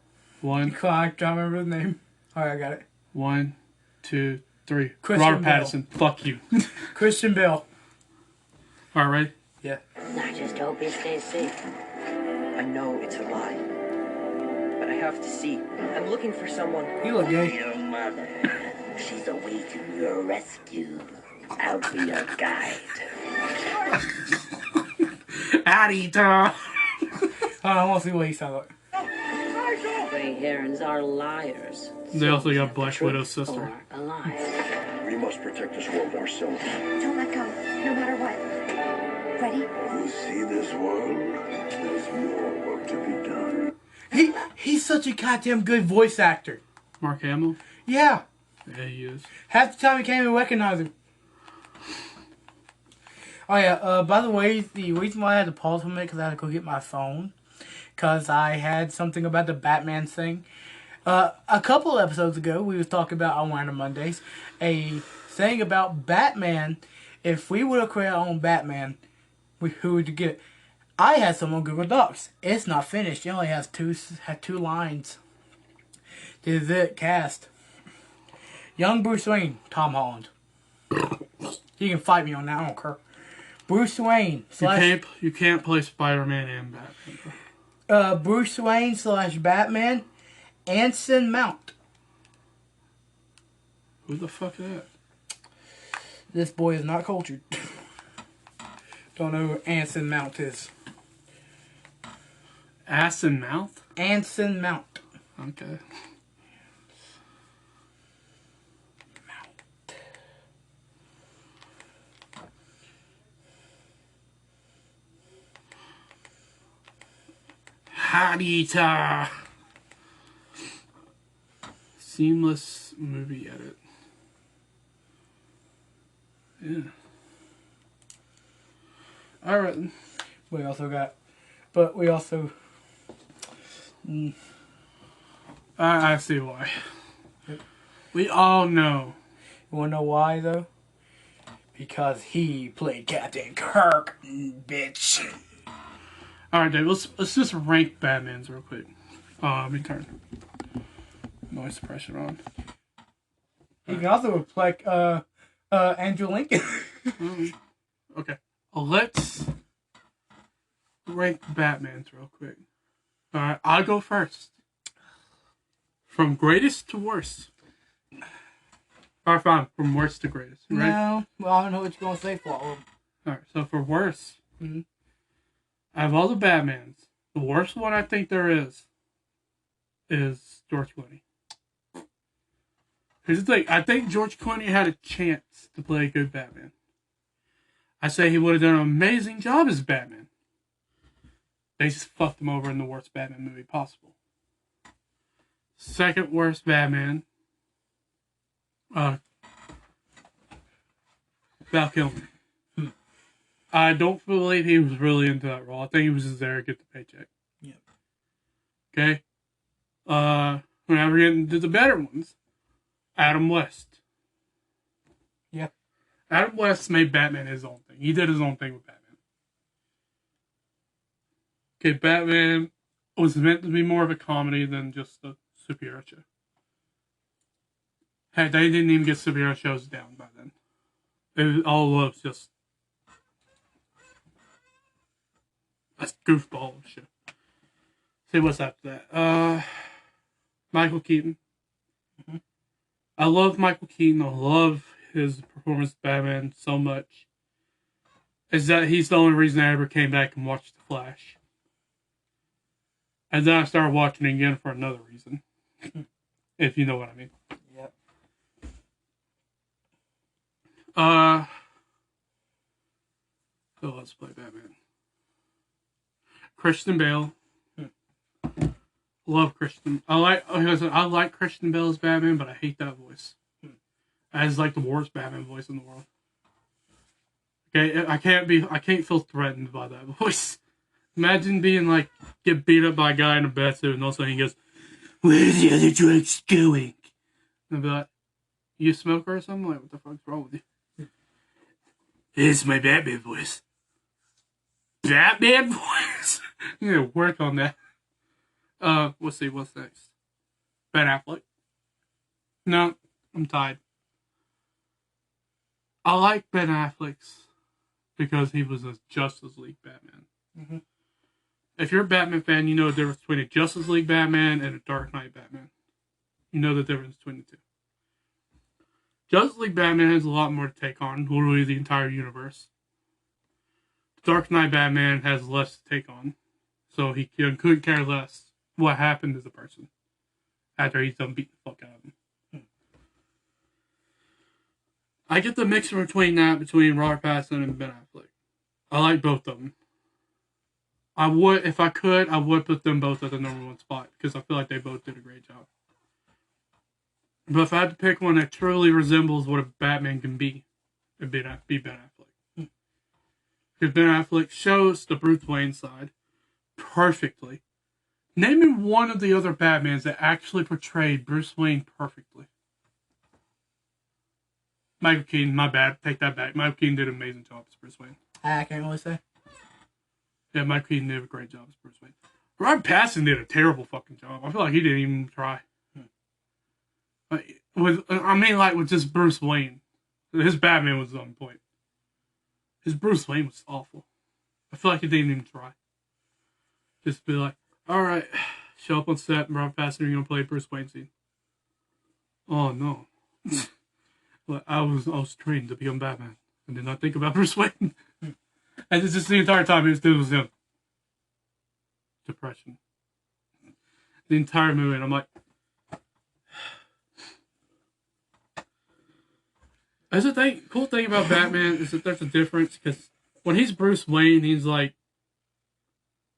1, I can't remember his name. Alright, I got it. 1, 2, 3. Christian Robert Pattinson. Fuck you. Christian Bale. Alright, ready? Yeah. I just hope he stays safe. I know it's a lie, but I have to see. I'm looking for someone. He look gay. Your mother. She's awaiting your rescue. I'll be your guide. Howdy, Tom. I want to see what he sounds like. Gray herons are liars. They also got The Black truth Widow's sister. or a lie. We must protect this world ourselves. Don't let go, no matter what. Ready? You see this world? There's more work to be done. He's such a goddamn good voice actor. Mark Hamill? Yeah. Yeah, he is. Half the time you can't even recognize him. Oh yeah, by the way, the reason why I had to pause for a minute because I had to go get my phone. Because I had something about the Batman thing. A couple episodes ago, we was talking about on Random Mondays, a thing about Batman. If we would have created our own Batman, who would you get? I had some on Google Docs. It's not finished. It only has two lines. Is it cast? Young Bruce Wayne, Tom Holland. You can fight me on that, I don't care. Bruce Wayne You can't play Spider-Man and Batman. Bruce Wayne / Batman, Anson Mount. Who the fuck is that? This boy is not cultured. Don't know who Anson Mount is. Ass and mouth? Anson Mount. Okay. Hadita. Seamless movie edit. Yeah. Alright. We also. I see why. We all know. You wanna know why though? Because he played Captain Kirk, bitch. Alright, Dave, let's just rank Batmans real quick. Let me turn noise suppression on. He can also reflect Andrew Lincoln. Okay. Let's rank Batmans real quick. Alright, I'll go first. From greatest to worst. Alright, fine. From worst to greatest. Right? No, well, I don't know what you're gonna say for all of them. Alright, so for worst, Mm-hmm. out of all the Batmans, the worst one I think there is George Clooney. Here's the thing. I think George Clooney had a chance to play a good Batman. I say he would have done an amazing job as Batman. They just fucked him over in the worst Batman movie possible. Second worst Batman, Val Kilmer. I don't believe he was really into that role. I think he was just there to get the paycheck. Yep. Okay? Whenever we get into the better ones, Adam West. Yeah. Adam West made Batman his own thing. He did his own thing with Batman. Okay, Batman was meant to be more of a comedy than just a superhero show. Hey, they didn't even get superhero shows down by then. It was just a goofball show. See what's after that. Michael Keaton. Mm-hmm. I love Michael Keaton. I love his performance as Batman so much. Is that he's the only reason I ever came back and watched The Flash. And then I started watching it again for another reason. If you know what I mean. Yep. So let's play Batman. Christian Bale. Love Christian. I like Christian Bale as Batman, but I hate that voice. As like the worst Batman voice in the world. Okay, I can't feel threatened by that voice. Imagine being like, get beat up by a guy in a batsuit and all of a sudden he goes, "Where's the other drugs going?" And I'll be like, "You a smoker or something?" Like, what the fuck's wrong with you? Here's my Batman voice. Batman voice? You need to work on that. Let's see, what's next? Ben Affleck. No, I'm tied. I like Ben Affleck's because he was a Justice League Batman. Mm-hmm. If you're a Batman fan, you know the difference between a Justice League Batman and a Dark Knight Batman. You know the difference between the two. Justice League Batman has a lot more to take on, literally the entire universe. Dark Knight Batman has less to take on, so he couldn't care less what happened to the person after he's done beating the fuck out of him. I get the mixture between Robert Pattinson and Ben Affleck. I like both of them. If I could, I would put them both at the number one spot because I feel like they both did a great job. But if I had to pick one that truly resembles what a Batman can be, it'd be Ben Affleck. Because Ben Affleck shows the Bruce Wayne side perfectly. Name me one of the other Batmans that actually portrayed Bruce Wayne perfectly. Michael Keaton, my bad. Take that back. Michael Keaton did an amazing job as Bruce Wayne. I can't really say. Yeah, Michael Keaton did a great job as Bruce Wayne. Robert Pattinson did a terrible fucking job. I feel like he didn't even try. With just Bruce Wayne. His Batman was on point. His Bruce Wayne was awful. I feel like he didn't even try. Just be like, alright, show up on set, Rob Passner, you're gonna play Bruce Wayne scene. Oh no. But I was trained to become Batman. I did not think about Bruce Wayne. And it's just the entire time he was doing was him. Depression. The entire movie, and I'm like, that's the thing. Cool thing about Batman is that there's a difference because when he's Bruce Wayne, he's like,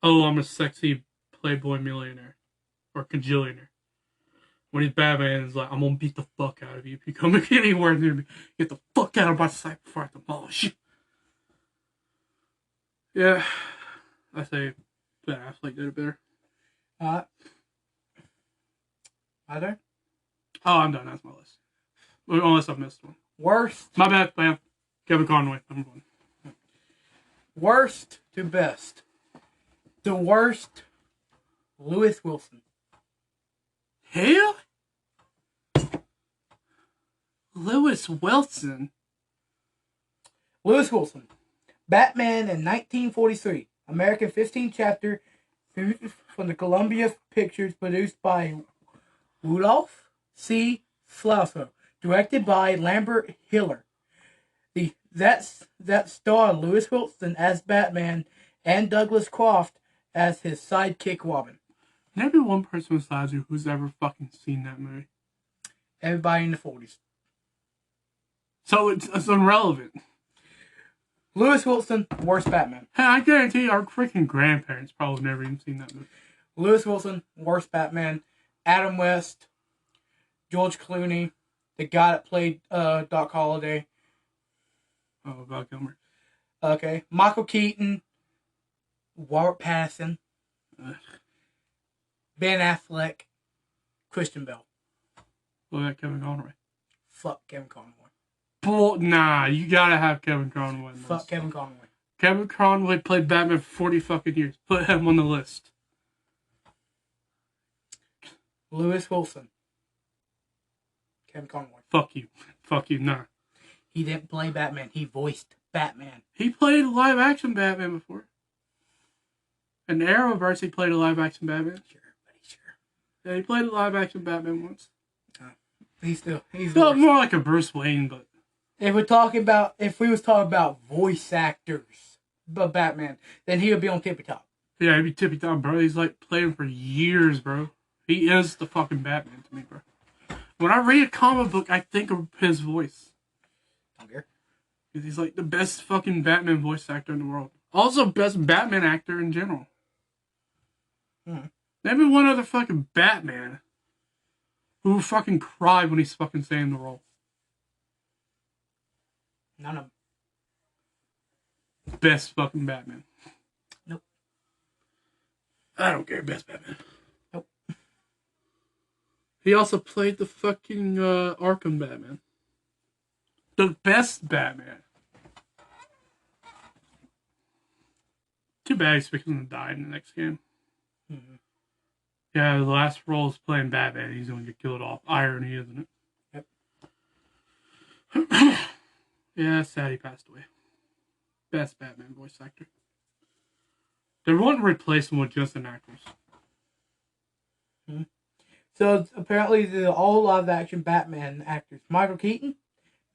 "Oh, I'm a sexy playboy millionaire or cajillionaire." When he's Batman, he's like, "I'm gonna beat the fuck out of you if you come anywhere near me. Get the fuck out of my sight before I demolish you." Yeah, I say Ben Affleck did it better. Either? Oh, I'm done. That's my list. Unless I've missed one. Worst. My bad, man. Kevin Conroy, number one. Worst to best. The worst, Lewis Wilson. Hell? Lewis Wilson? Lewis Wilson. Batman in 1943. American 15 chapter from the Columbia Pictures, produced by Rudolph C. Slusser. Directed by Lambert Hiller. That star Lewis Wilson as Batman and Douglas Croft as his sidekick Robin. Maybe one person besides you who's ever fucking seen that movie. Everybody in the 40s. So it's irrelevant. Lewis Wilson, worst Batman. Hey, I guarantee our freaking grandparents probably never even seen that movie. Lewis Wilson, worst Batman. Adam West, George Clooney, the guy that played Doc Holliday. Oh, Val Kilmer. Okay. Michael Keaton, Robert Pattinson, Ben Affleck, Christian Bale. What about Kevin Conroy? Fuck Kevin Conroy. Nah, you gotta have Kevin Conroy. Fuck Kevin Conroy. Kevin Conroy played Batman for 40 fucking years. Put him on the list. Lewis Wilson. Kevin Conroy. Fuck you. Fuck you, nah. He didn't play Batman. He voiced Batman. He played a live action Batman before. In the Arrowverse, he played a live action Batman. Sure, buddy, sure. Yeah, he played a live action Batman once. He's Felt more like a Bruce Wayne, but if we was talking about voice actors, but Batman, then he would be on tippy top. yeah, he'd be tippy top, bro. He's like playing for years, bro. He is the fucking Batman to me, bro. When I read a comic book, I think of his voice. Don't care. Because he's like the best fucking Batman voice actor in the world. Also, best Batman actor in general. Maybe one other fucking Batman who would fucking cry when he's fucking saying the role. None of them. Best fucking Batman. Nope. I don't care. Best Batman. Nope. He also played the fucking Arkham Batman. The best Batman. Too bad he's fixing to die in the next game. Mm-hmm. Yeah, the last role is playing Batman. He's going to get killed off. Irony, isn't it? Yep. Yeah, sad he passed away. Best Batman voice actor. They won't replace him with just an actress. So apparently the all live action Batman actors: Michael Keaton,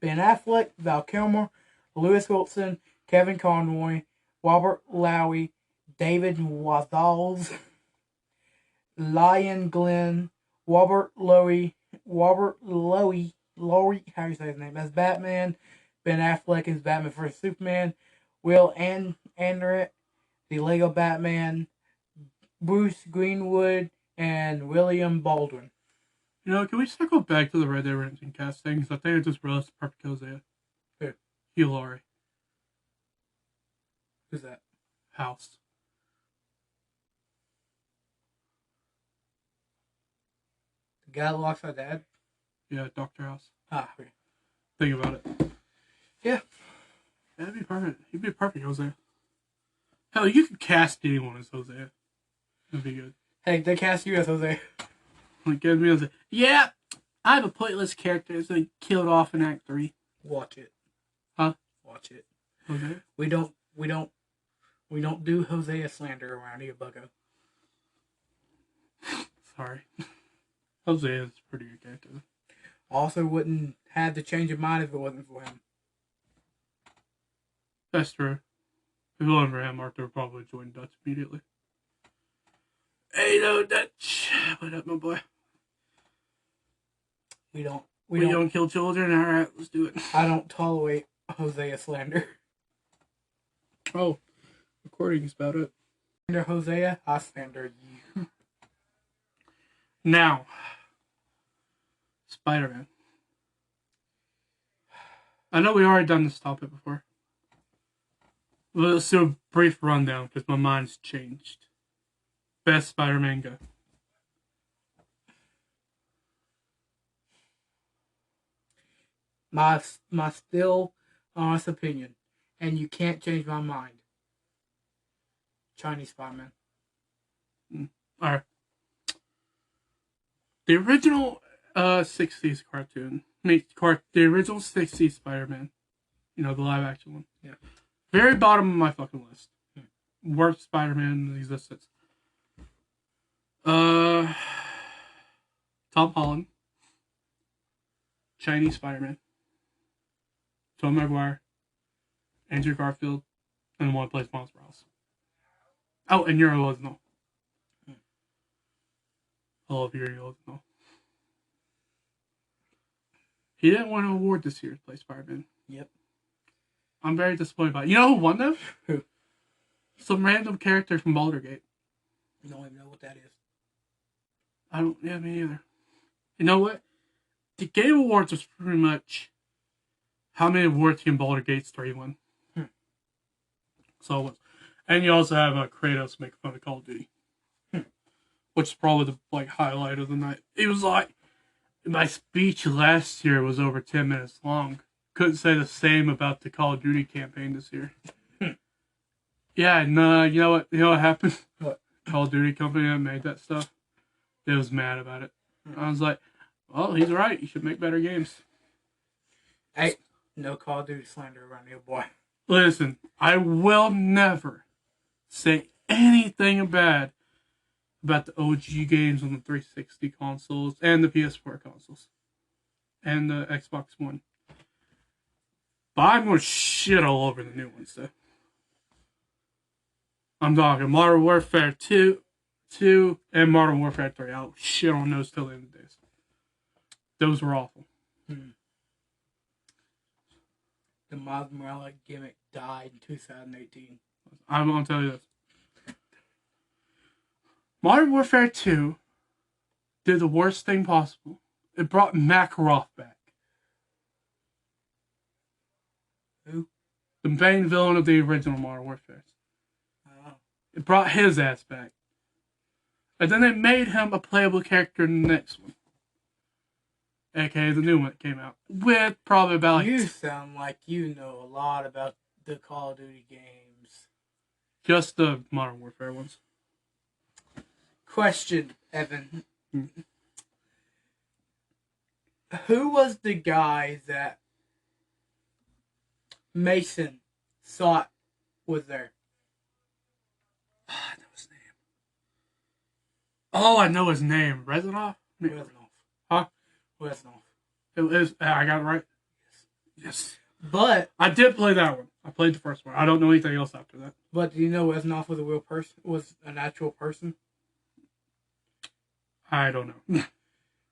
Ben Affleck, Val Kilmer, Lewis Wilson, Kevin Conroy, Robert Lowery, David Wathalls, Lion Glenn, Robert Lowery, how do you say his name, as Batman, Ben Affleck as Batman vs Superman, Will Anderett, the Lego Batman, Bruce Greenwood, and William Baldwin. You know, can we circle back to the Red Dead Redemption cast things? I think I just realized the perfect Hosea. Who? Hugh Laurie. Who's that? House. The guy that locks our dad? Yeah, Dr. House. Ah, okay. Think about it. Yeah. That'd be perfect. He'd be a perfect Hosea. Hell, you could cast anyone as Hosea. That'd be good. Hey, they cast you as Jose. Like, get me and say, yeah, I have a pointless character that's been killed off in Act 3. Watch it. Huh? Watch it. Okay. We don't do Hosea slander around here, bucko. Sorry. Hosea is a pretty good character. Also wouldn't have the change of mind if it wasn't for him. That's true. If it wasn't for him, Arthur would probably join Dutch immediately. Hey, no, Dutch. What up, my boy? We don't kill children? Alright, let's do it. I don't tolerate Hosea slander. Oh, recording's about it. Slander Hosea, I slander you. Now, Spider-Man. I know we already done this topic before. Let's do a brief rundown because my mind's changed. Best Spider-Man go. My still honest opinion, and you can't change my mind. Chinese Spider-Man. Alright. The original 60s cartoon. The original 60s Spider-Man. You know, the live action one. Yeah. Very bottom of my fucking list. Worst Spider-Man in existence. Tom Holland. Chinese Spider-Man. Tom Maguire. Andrew Garfield. And the one that plays Miles Morales. Oh, and Yuri Lowenthal. I love Yuri Lowenthal. He didn't win an award this year to play Spider-Man. Yep. I'm very disappointed by it. You know who won though? Who? Some random character from Baldur's Gate. I don't even know what that is. Yeah, me either. You know what? The Game Awards was pretty much how many awards can Baldur's Gate 3 win. So it was. And you also have Kratos making fun of Call of Duty. Which is probably the highlight of the night. It was like, my speech last year was over 10 minutes long. Couldn't say the same about the Call of Duty campaign this year. Yeah, and you know what happened? What? Call of Duty company that made that stuff, they was mad about it. I was like, well, he's right. You should make better games. Hey, no Call of Duty slander around here, boy. Listen, I will never say anything bad about the OG games on the 360 consoles and the PS4 consoles and the Xbox One. But I'm going to shit all over the new ones, though. I'm talking Modern Warfare 2 and Modern Warfare 3. I'll shit on those till the end of the days. Those were awful. The Miles Morales gimmick died in 2018. I'm going to tell you this. Modern Warfare 2 did the worst thing possible. It brought Makarov back. Who? The main villain of the original Modern Warfare. Oh. It brought his ass back. And then they made him a playable character in the next one. AKA the new one that came out. With probably about You sound like you know a lot about the Call of Duty games. just the Modern Warfare ones. Question, Evan. Who was the guy that Mason thought was there? I know his name. Oh, I know his name. Reznov? Reznov. Huh? Reznov. It is. I got it right. Yes. But I did play that one. I played the first one. I don't know anything else after that. do you know Reznov was a real person? Was an actual person? I don't know.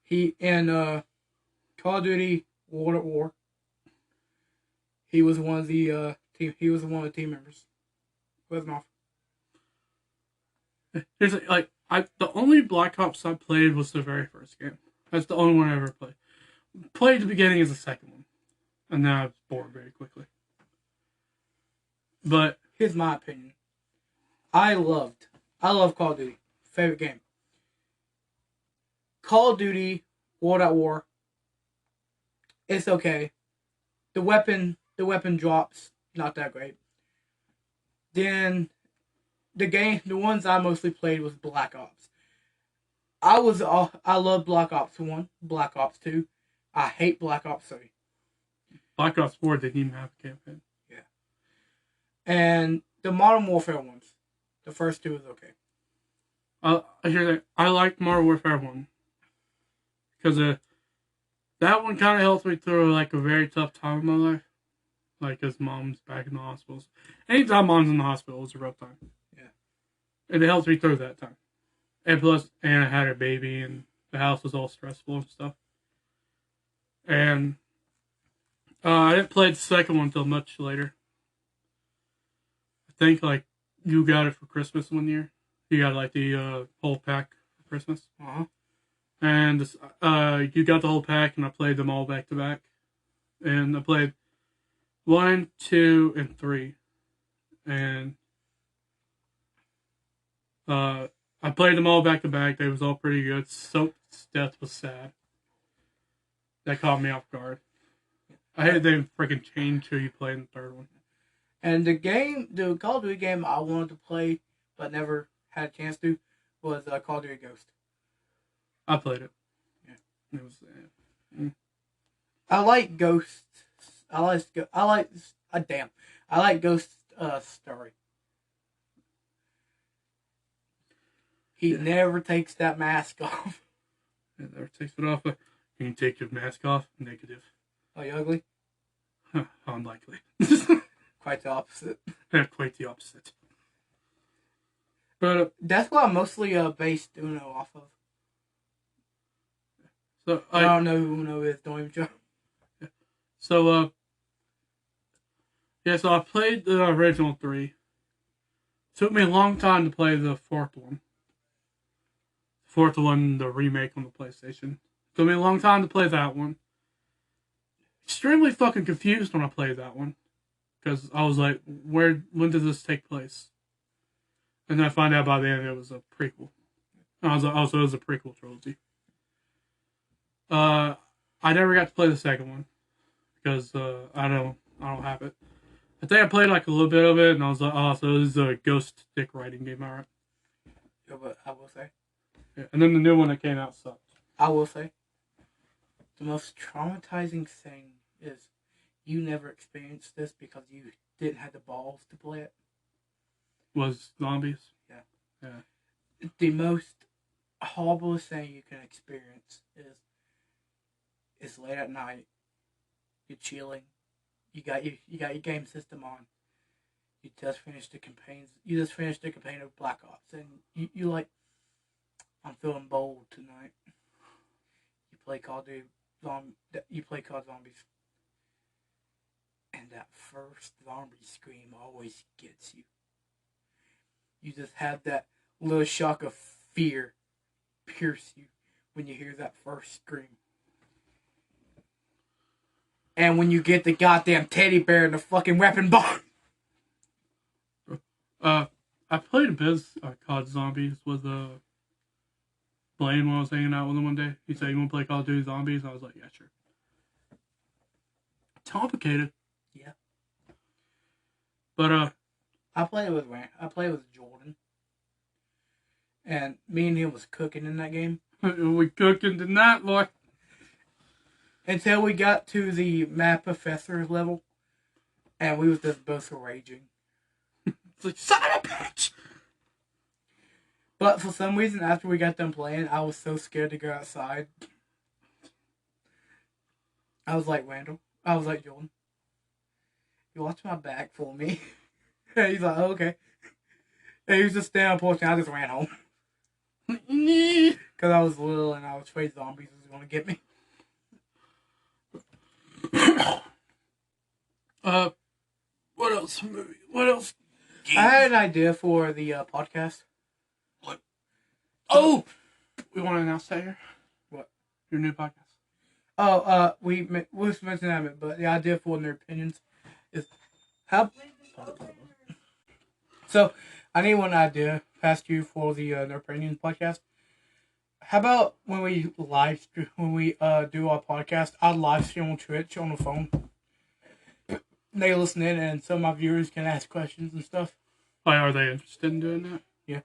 He in Call of Duty World at War. He was one of the team. He was one of the team members. Reznov. Here's the only Black Ops I played was the very first game. That's the only one I ever played. Played the beginning as the second one, and then I was bored very quickly. But Here's my opinion. I love Call of Duty. Favorite game. Call of Duty World at War. It's okay. The weapon drops not that great. Then the ones I mostly played was Black Ops. I love Black Ops 1, Black Ops 2. I hate Black Ops 3. Black Ops 4 didn't even have a campaign. Yeah. And the Modern Warfare ones. The first two is okay. I like Modern Warfare 1. Because that one kind of helped me through like a very tough time in my life. Like his mom's back in the hospitals. Anytime mom's in the hospital, it's a rough time. Yeah. And it helped me through that time. And plus, Anna had her baby, and the house was all stressful and stuff. And I didn't play the second one until much later. I think like you got it for Christmas one year. You got like the whole pack for Christmas. Uh-huh. And you got the whole pack, and I played them all back to back. And I played 1, 2, and 3. And I played them all back to back. They was all pretty good. Soap's death was sad. That caught me off guard. I hate they freaking changed who you play in the third one. And the Call of Duty game I wanted to play but never had a chance to was Call of Duty Ghost. I played it. Yeah. It was. I like Ghost. I like Ghost story. He never takes that mask off. It never takes it off. Can you take your mask off? Negative. Are you ugly? Unlikely. Quite the opposite. Yeah, quite the opposite. But that's what I'm mostly based Uno off of. So I don't know who Uno is. Don't even try. So so I played the original 3. Took me a long time to play the fourth one. Fourth one, the remake on the PlayStation. Took me a long time to play that one. Extremely fucking confused when I played that one. Because I was like, when did this take place? And then I found out by the end it was a prequel. And I was like, oh, so it was a prequel trilogy. I never got to play the second one. Because I don't have it. I think I played like a little bit of it, and I was like, oh, so this is a ghost dick riding game, alright. Yeah, but I will say. Yeah, and then the new one that came out sucked. I will say. The most traumatizing thing is you never experienced this because you didn't have the balls to play it. Was zombies? Yeah. The most horrible thing you can experience is late at night. You're chilling. You got your game system on. You just finished the campaigns. You just finished the campaign of Black Ops, and you like, I'm feeling bold tonight. You play Call of Duty. You play Call of Zombies, and that first zombie scream always gets you. You just have that little shock of fear pierce you when you hear that first scream. And when you get the goddamn teddy bear and the fucking weapon bar. I played a bit of COD Zombies with Blaine when I was hanging out with him one day. He said, you want to play Call of Duty Zombies? And I was like, yeah, sure. It's complicated. Yeah. But, I played with Jordan. And me and him was cooking in that game. we cooking tonight, boy. Until we got to the map professor level. And we was just both raging. It's like, son of a bitch! But for some reason, after we got done playing, I was so scared to go outside. I was like, Randall. I was like, Jordan. You watch my back for me. And he's like, oh, okay. And he was just standing on the porch, and I just ran home. Because I was little and I was afraid zombies was going to get me. What else? What else? I had an idea for the podcast. What? Oh! We want to announce that here? What? Your new podcast. Oh, we mentioned that, but the idea for their opinions is how. So, I need one idea past you for the their opinions podcast. How about when we do our podcast, I'd live stream on Twitch on the phone. They listen in, and some of my viewers can ask questions and stuff. Why are they interested in doing that? Yeah.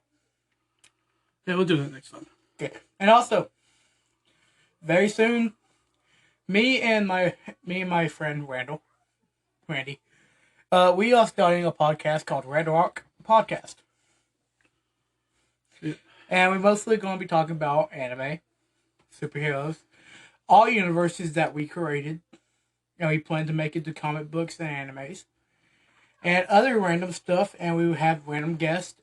Yeah, we'll do that next time. Okay. And also, very soon, me and my friend Randy, we are starting a podcast called Redrocks Podcast. Yeah. And we're mostly going to be talking about anime, superheroes, all universes that we created, and we plan to make it to comic books and animes, and other random stuff. And we will have random guests,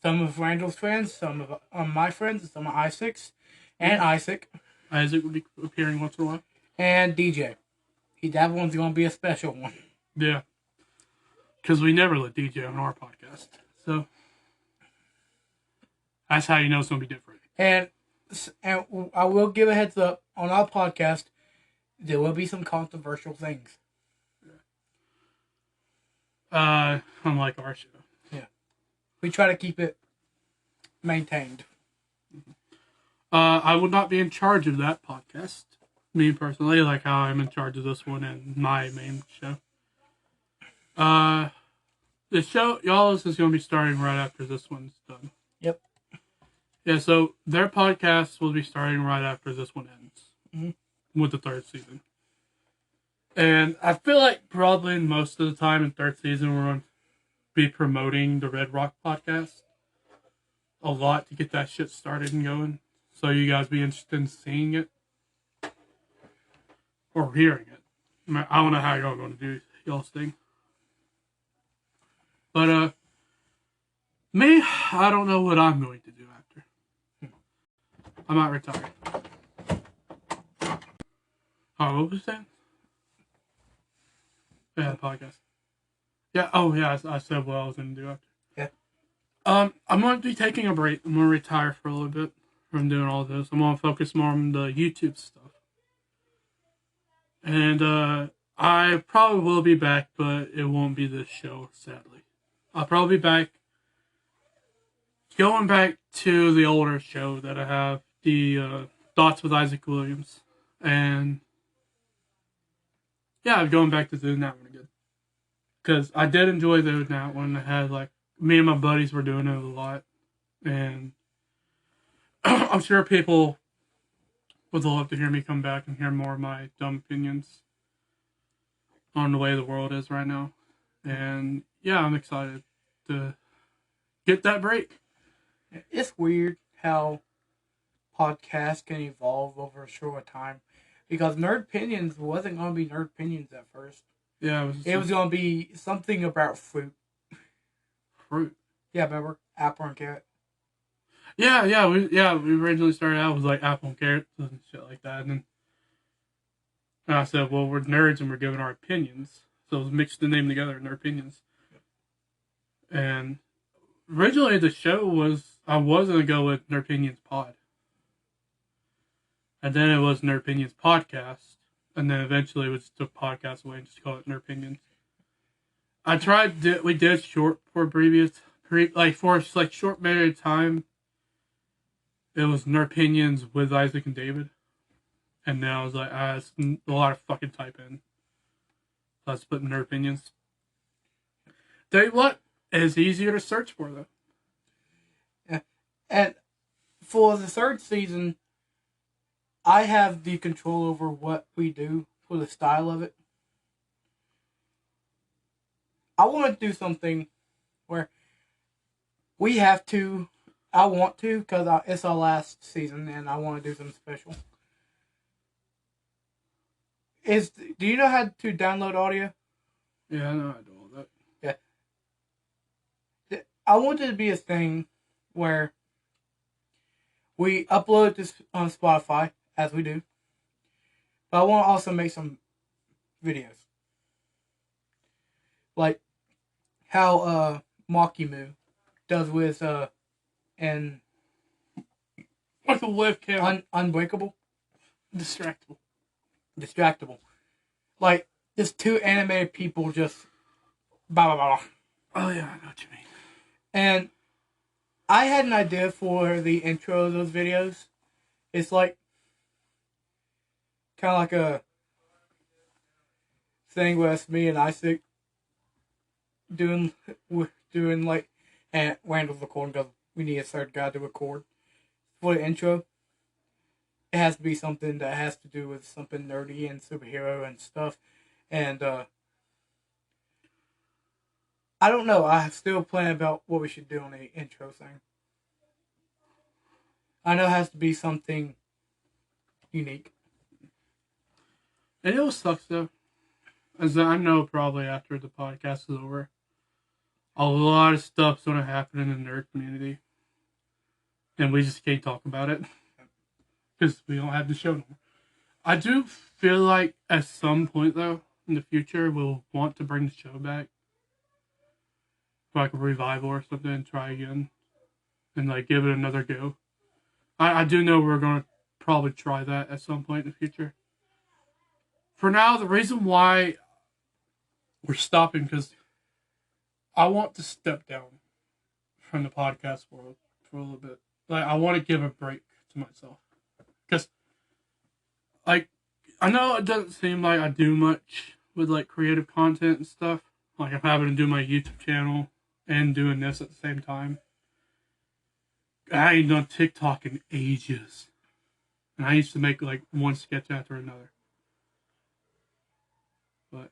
some of Randall's friends, some of my friends, and some of Isaac's, and Isaac, Isaac will be appearing once in a while. and DJ. That one's going to be a special one. Yeah. Because we never let DJ on our podcast. So, that's how you know it's going to be different. And I will give a heads up, on our podcast, there will be some controversial things. Unlike our show. Yeah. We try to keep it maintained. I will not be in charge of that podcast. Me personally, like how I'm in charge of this one and my main show. The show, y'all's is going to be starting right after this one's done. Yep. Yeah, so their podcast will be starting right after this one ends. Mm-hmm. With the third season. And I feel like probably most of the time in third season we're going to be promoting the Redrocks Podcast a lot to get that shit started and going. So you guys be interested in seeing it. Or hearing it. I don't know how y'all going to do y'all's thing. But, me, I don't know what I'm going to do after. I might retire. Oh, what was that? Yeah, the podcast. Yeah, I said what I was going to do after. Yeah. I'm going to be taking a break. I'm going to retire for a little bit from doing all this. I'm going to focus more on the YouTube stuff. And, I probably will be back, but it won't be this show, sadly. I'll probably be back, going back to the older show that I have, the Thoughts with Isaac Williams. And, yeah, I'm going back to doing that one again. Because I did enjoy doing that one. I had, like, me and my buddies were doing it a lot. And I'm sure people would love to hear me come back and hear more of my dumb opinions on the way the world is right now. And yeah, I'm excited to get that break. It's weird how podcasts can evolve over a short time. Because Nerd Opinions wasn't going to be Nerd Opinions at first. Yeah, it was going to be something about fruit. Fruit? Yeah, remember? Apple and carrot. Yeah, we originally started out with like apple and carrots and shit like that. And then I said, well, we're nerds and we're giving our opinions. So it mixed the name together, Nerd Opinions. And originally the show was, I was going to go with Nerd Opinions Pod. And then it was Nerd Opinions Podcast. And then eventually it was took podcast away and just call it Nerd Opinions. I tried, we did short for short period of time. It was Nerd Opinions with Isaac and David. And now I was like, it's a lot of fucking type in. So I split Nerd Opinions. Tell you what, it's easier to search for though. Yeah. And for the third season, I have the control over what we do for the style of it. I want to do something where we have to, I want to, because it's our last season and I want to do something special. Do you know how to download audio? Yeah, I know how to do all that. Yeah. I want it to be a thing where we upload this on Spotify, as we do. But I want to also make some videos. Like how Makimu does with and like a webcam. Unbreakable. Distractible. Like just two animated people just blah blah blah. Oh yeah, I know what you mean. And I had an idea for the intro of those videos. It's like kind of like a thing with me and Isaac doing like, and Randall's recording because we need a third guy to record for the intro. it has to be something that has to do with something nerdy and superhero and stuff. And I don't know. I still plan about what we should do on the intro thing. I know it has to be something unique. And it sucks though, as I know probably after the podcast is over, a lot of stuff's gonna happen in the nerd community, and we just can't talk about it because we don't have the show anymore. I do feel like at some point though in the future we'll want to bring the show back, like a revival or something, and try again, and like give it another go. I do know we're gonna probably try that at some point in the future. For now, the reason why we're stopping because I want to step down from the podcast world for a little bit. Like, I want to give a break to myself. Because, like, I know it doesn't seem like I do much with, like, creative content and stuff. Like, I'm having to do my YouTube channel and doing this at the same time. I ain't done TikTok in ages. And I used to make, like, one sketch after another. But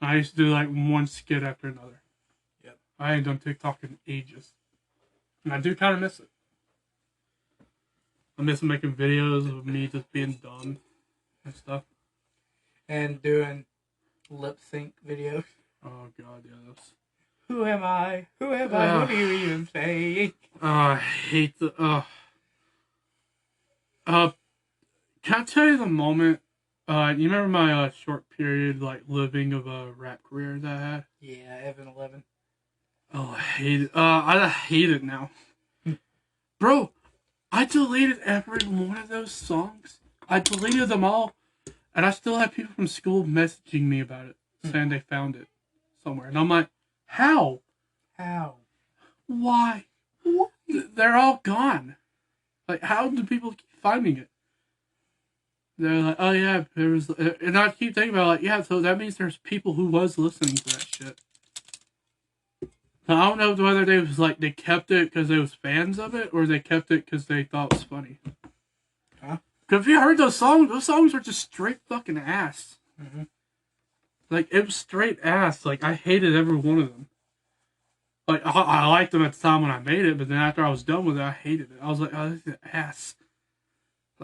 I used to do like one skit after another. Yep. I ain't done TikTok in ages. And I do kind of miss it. I miss making videos of me just being dumb and stuff. And doing lip sync videos. Oh god, yes. Who am I? Who am I? What are you even saying? I hate the can I tell you the moment? You remember my short period, like, living of a rap career that I had? Yeah, Evan 11. Oh, I hate it. I hate it now. Bro, I deleted every one of those songs. I deleted them all. And I still have people from school messaging me about it, saying they found it somewhere. And I'm like, how? How? Why? What? They're all gone. Like, how do people keep finding it? They're like, oh yeah, there was, and I keep thinking about it, like, yeah, so that means there's people who was listening to that shit. Now, I don't know whether they was like, they kept it because they was fans of it, or they kept it because they thought it was funny. Huh? Because if you heard those songs were just straight fucking ass. Mm-hmm. Like, it was straight ass. Like, I hated every one of them. Like, I liked them at the time when I made it, but then after I was done with it, I hated it. I was like, oh, this is ass.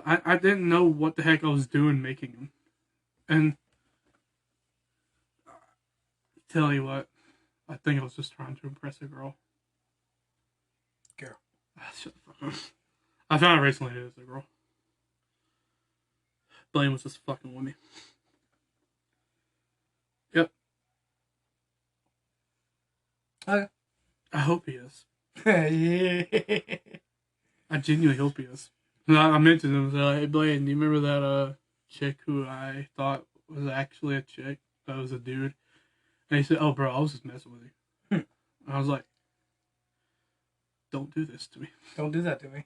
I didn't know what the heck I was doing making them. And tell you what, I think I was just trying to impress a girl. Girl. Shut the fuck up. I found out recently it was a girl. Blaine was just fucking with me. Yep. Okay. I hope he is. Yeah. I genuinely hope he is. I mentioned him, so, hey Blaine, do you remember that chick who I thought was actually a chick, that was a dude? And he said, oh bro, I was just messing with you. And I was like, don't do this to me. Don't do that to me.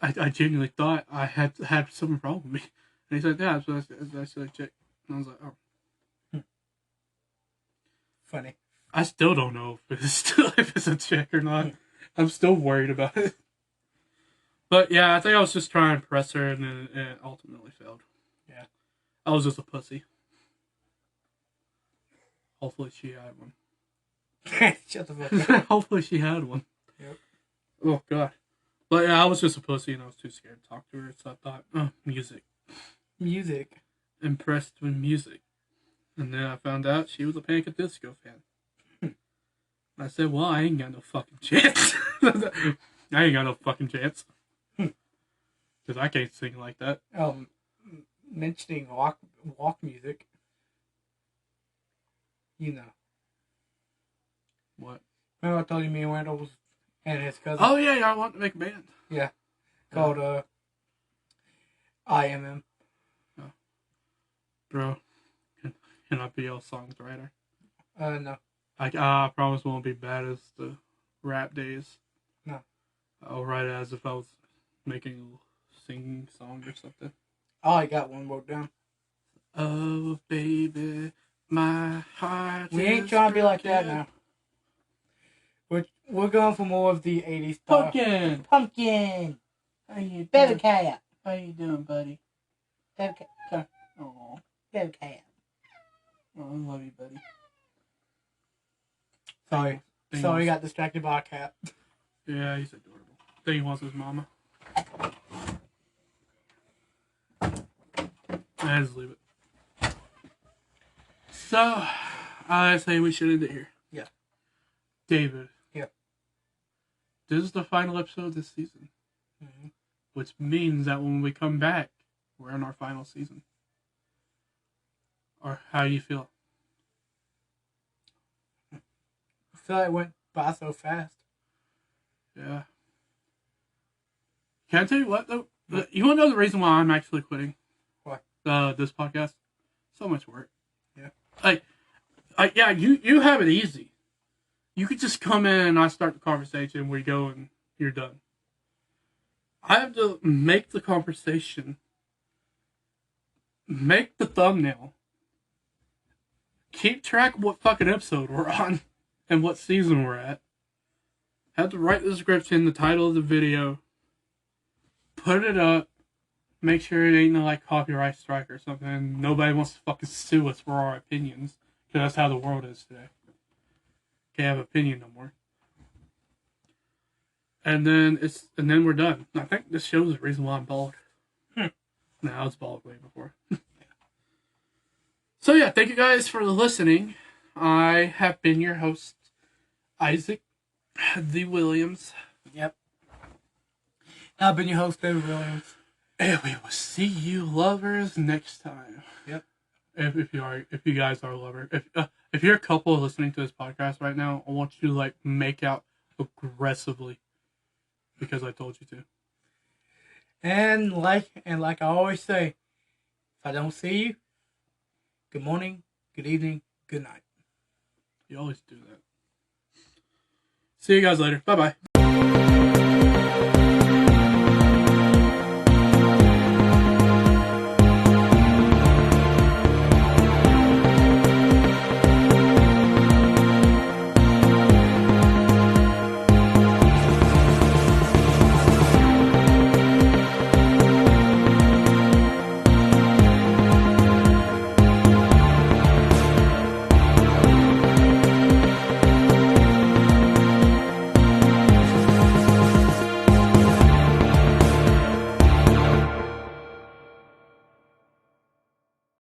I genuinely thought I had something wrong with me. And he said, yeah, that's a chick. And I was like, oh. Funny. I still don't know if it's a chick or not. I'm still worried about it. But yeah, I think I was just trying to impress her, and then it ultimately failed. Yeah. I was just a pussy. Hopefully she had one. Shut the fuck up. Hopefully she had one. Yep. Oh god. But yeah, I was just a pussy, and I was too scared to talk to her, so I thought, oh, music. Music. Impressed with music. And then I found out she was a Panic at Disco fan. I said, well, I ain't got no fucking chance. I ain't got no fucking chance. Because I can't sing like that. Mentioning walk music. You know. What? Remember I told you me and Randall was, and his cousin? Oh yeah, I want to make a band. Yeah. Called, IMM. Oh. Bro, can I be your songwriter? No. I promise it won't be bad as the rap days. No. I'll write it as if I was making a singing song or something. Oh, I got one wrote down. Oh, baby, my heart. We ain't trying to be like that now. We're going for more of the 80s style. Pumpkin! Pumpkin! How you Baby doing? cat. How you doing, buddy? Baby cat. Oh, Baby cat. I love you, buddy. Sorry. Thing Sorry, wants- got distracted by a cat. Yeah, he's adorable. Then he wants his mama. I just leave it. So, I say we should end it here. Yeah. David. Yeah. This is the final episode of this season. Mm-hmm. Which means that when we come back, we're in our final season. Or how do you feel? I feel like it went by so fast. Yeah. Can I tell you what, though? You want to know the reason why I'm actually quitting? Why? This podcast? So much work. Yeah. Yeah, you have it easy. You could just come in and I start the conversation, we go and you're done. I have to make the conversation, make the thumbnail, keep track of what fucking episode we're on and what season we're at. Have to write the description, the title of the video, put it up, make sure it ain't no like copyright strike or something. Nobody wants to fucking sue us for our opinions, because that's how the world is today. Can't have opinion no more. And then we're done. I think this shows the reason why I'm bald. No, I was bald way before. So yeah, thank you guys for listening. I have been your host, Isaac the Williams. Yep. I've been your host, David Williams. And we will see you lovers next time. Yep. If you guys are lovers. If you're a couple listening to this podcast right now, I want you to like make out aggressively. Because I told you to. And like I always say, if I don't see you, good morning, good evening, good night. You always do that. See you guys later. Bye-bye.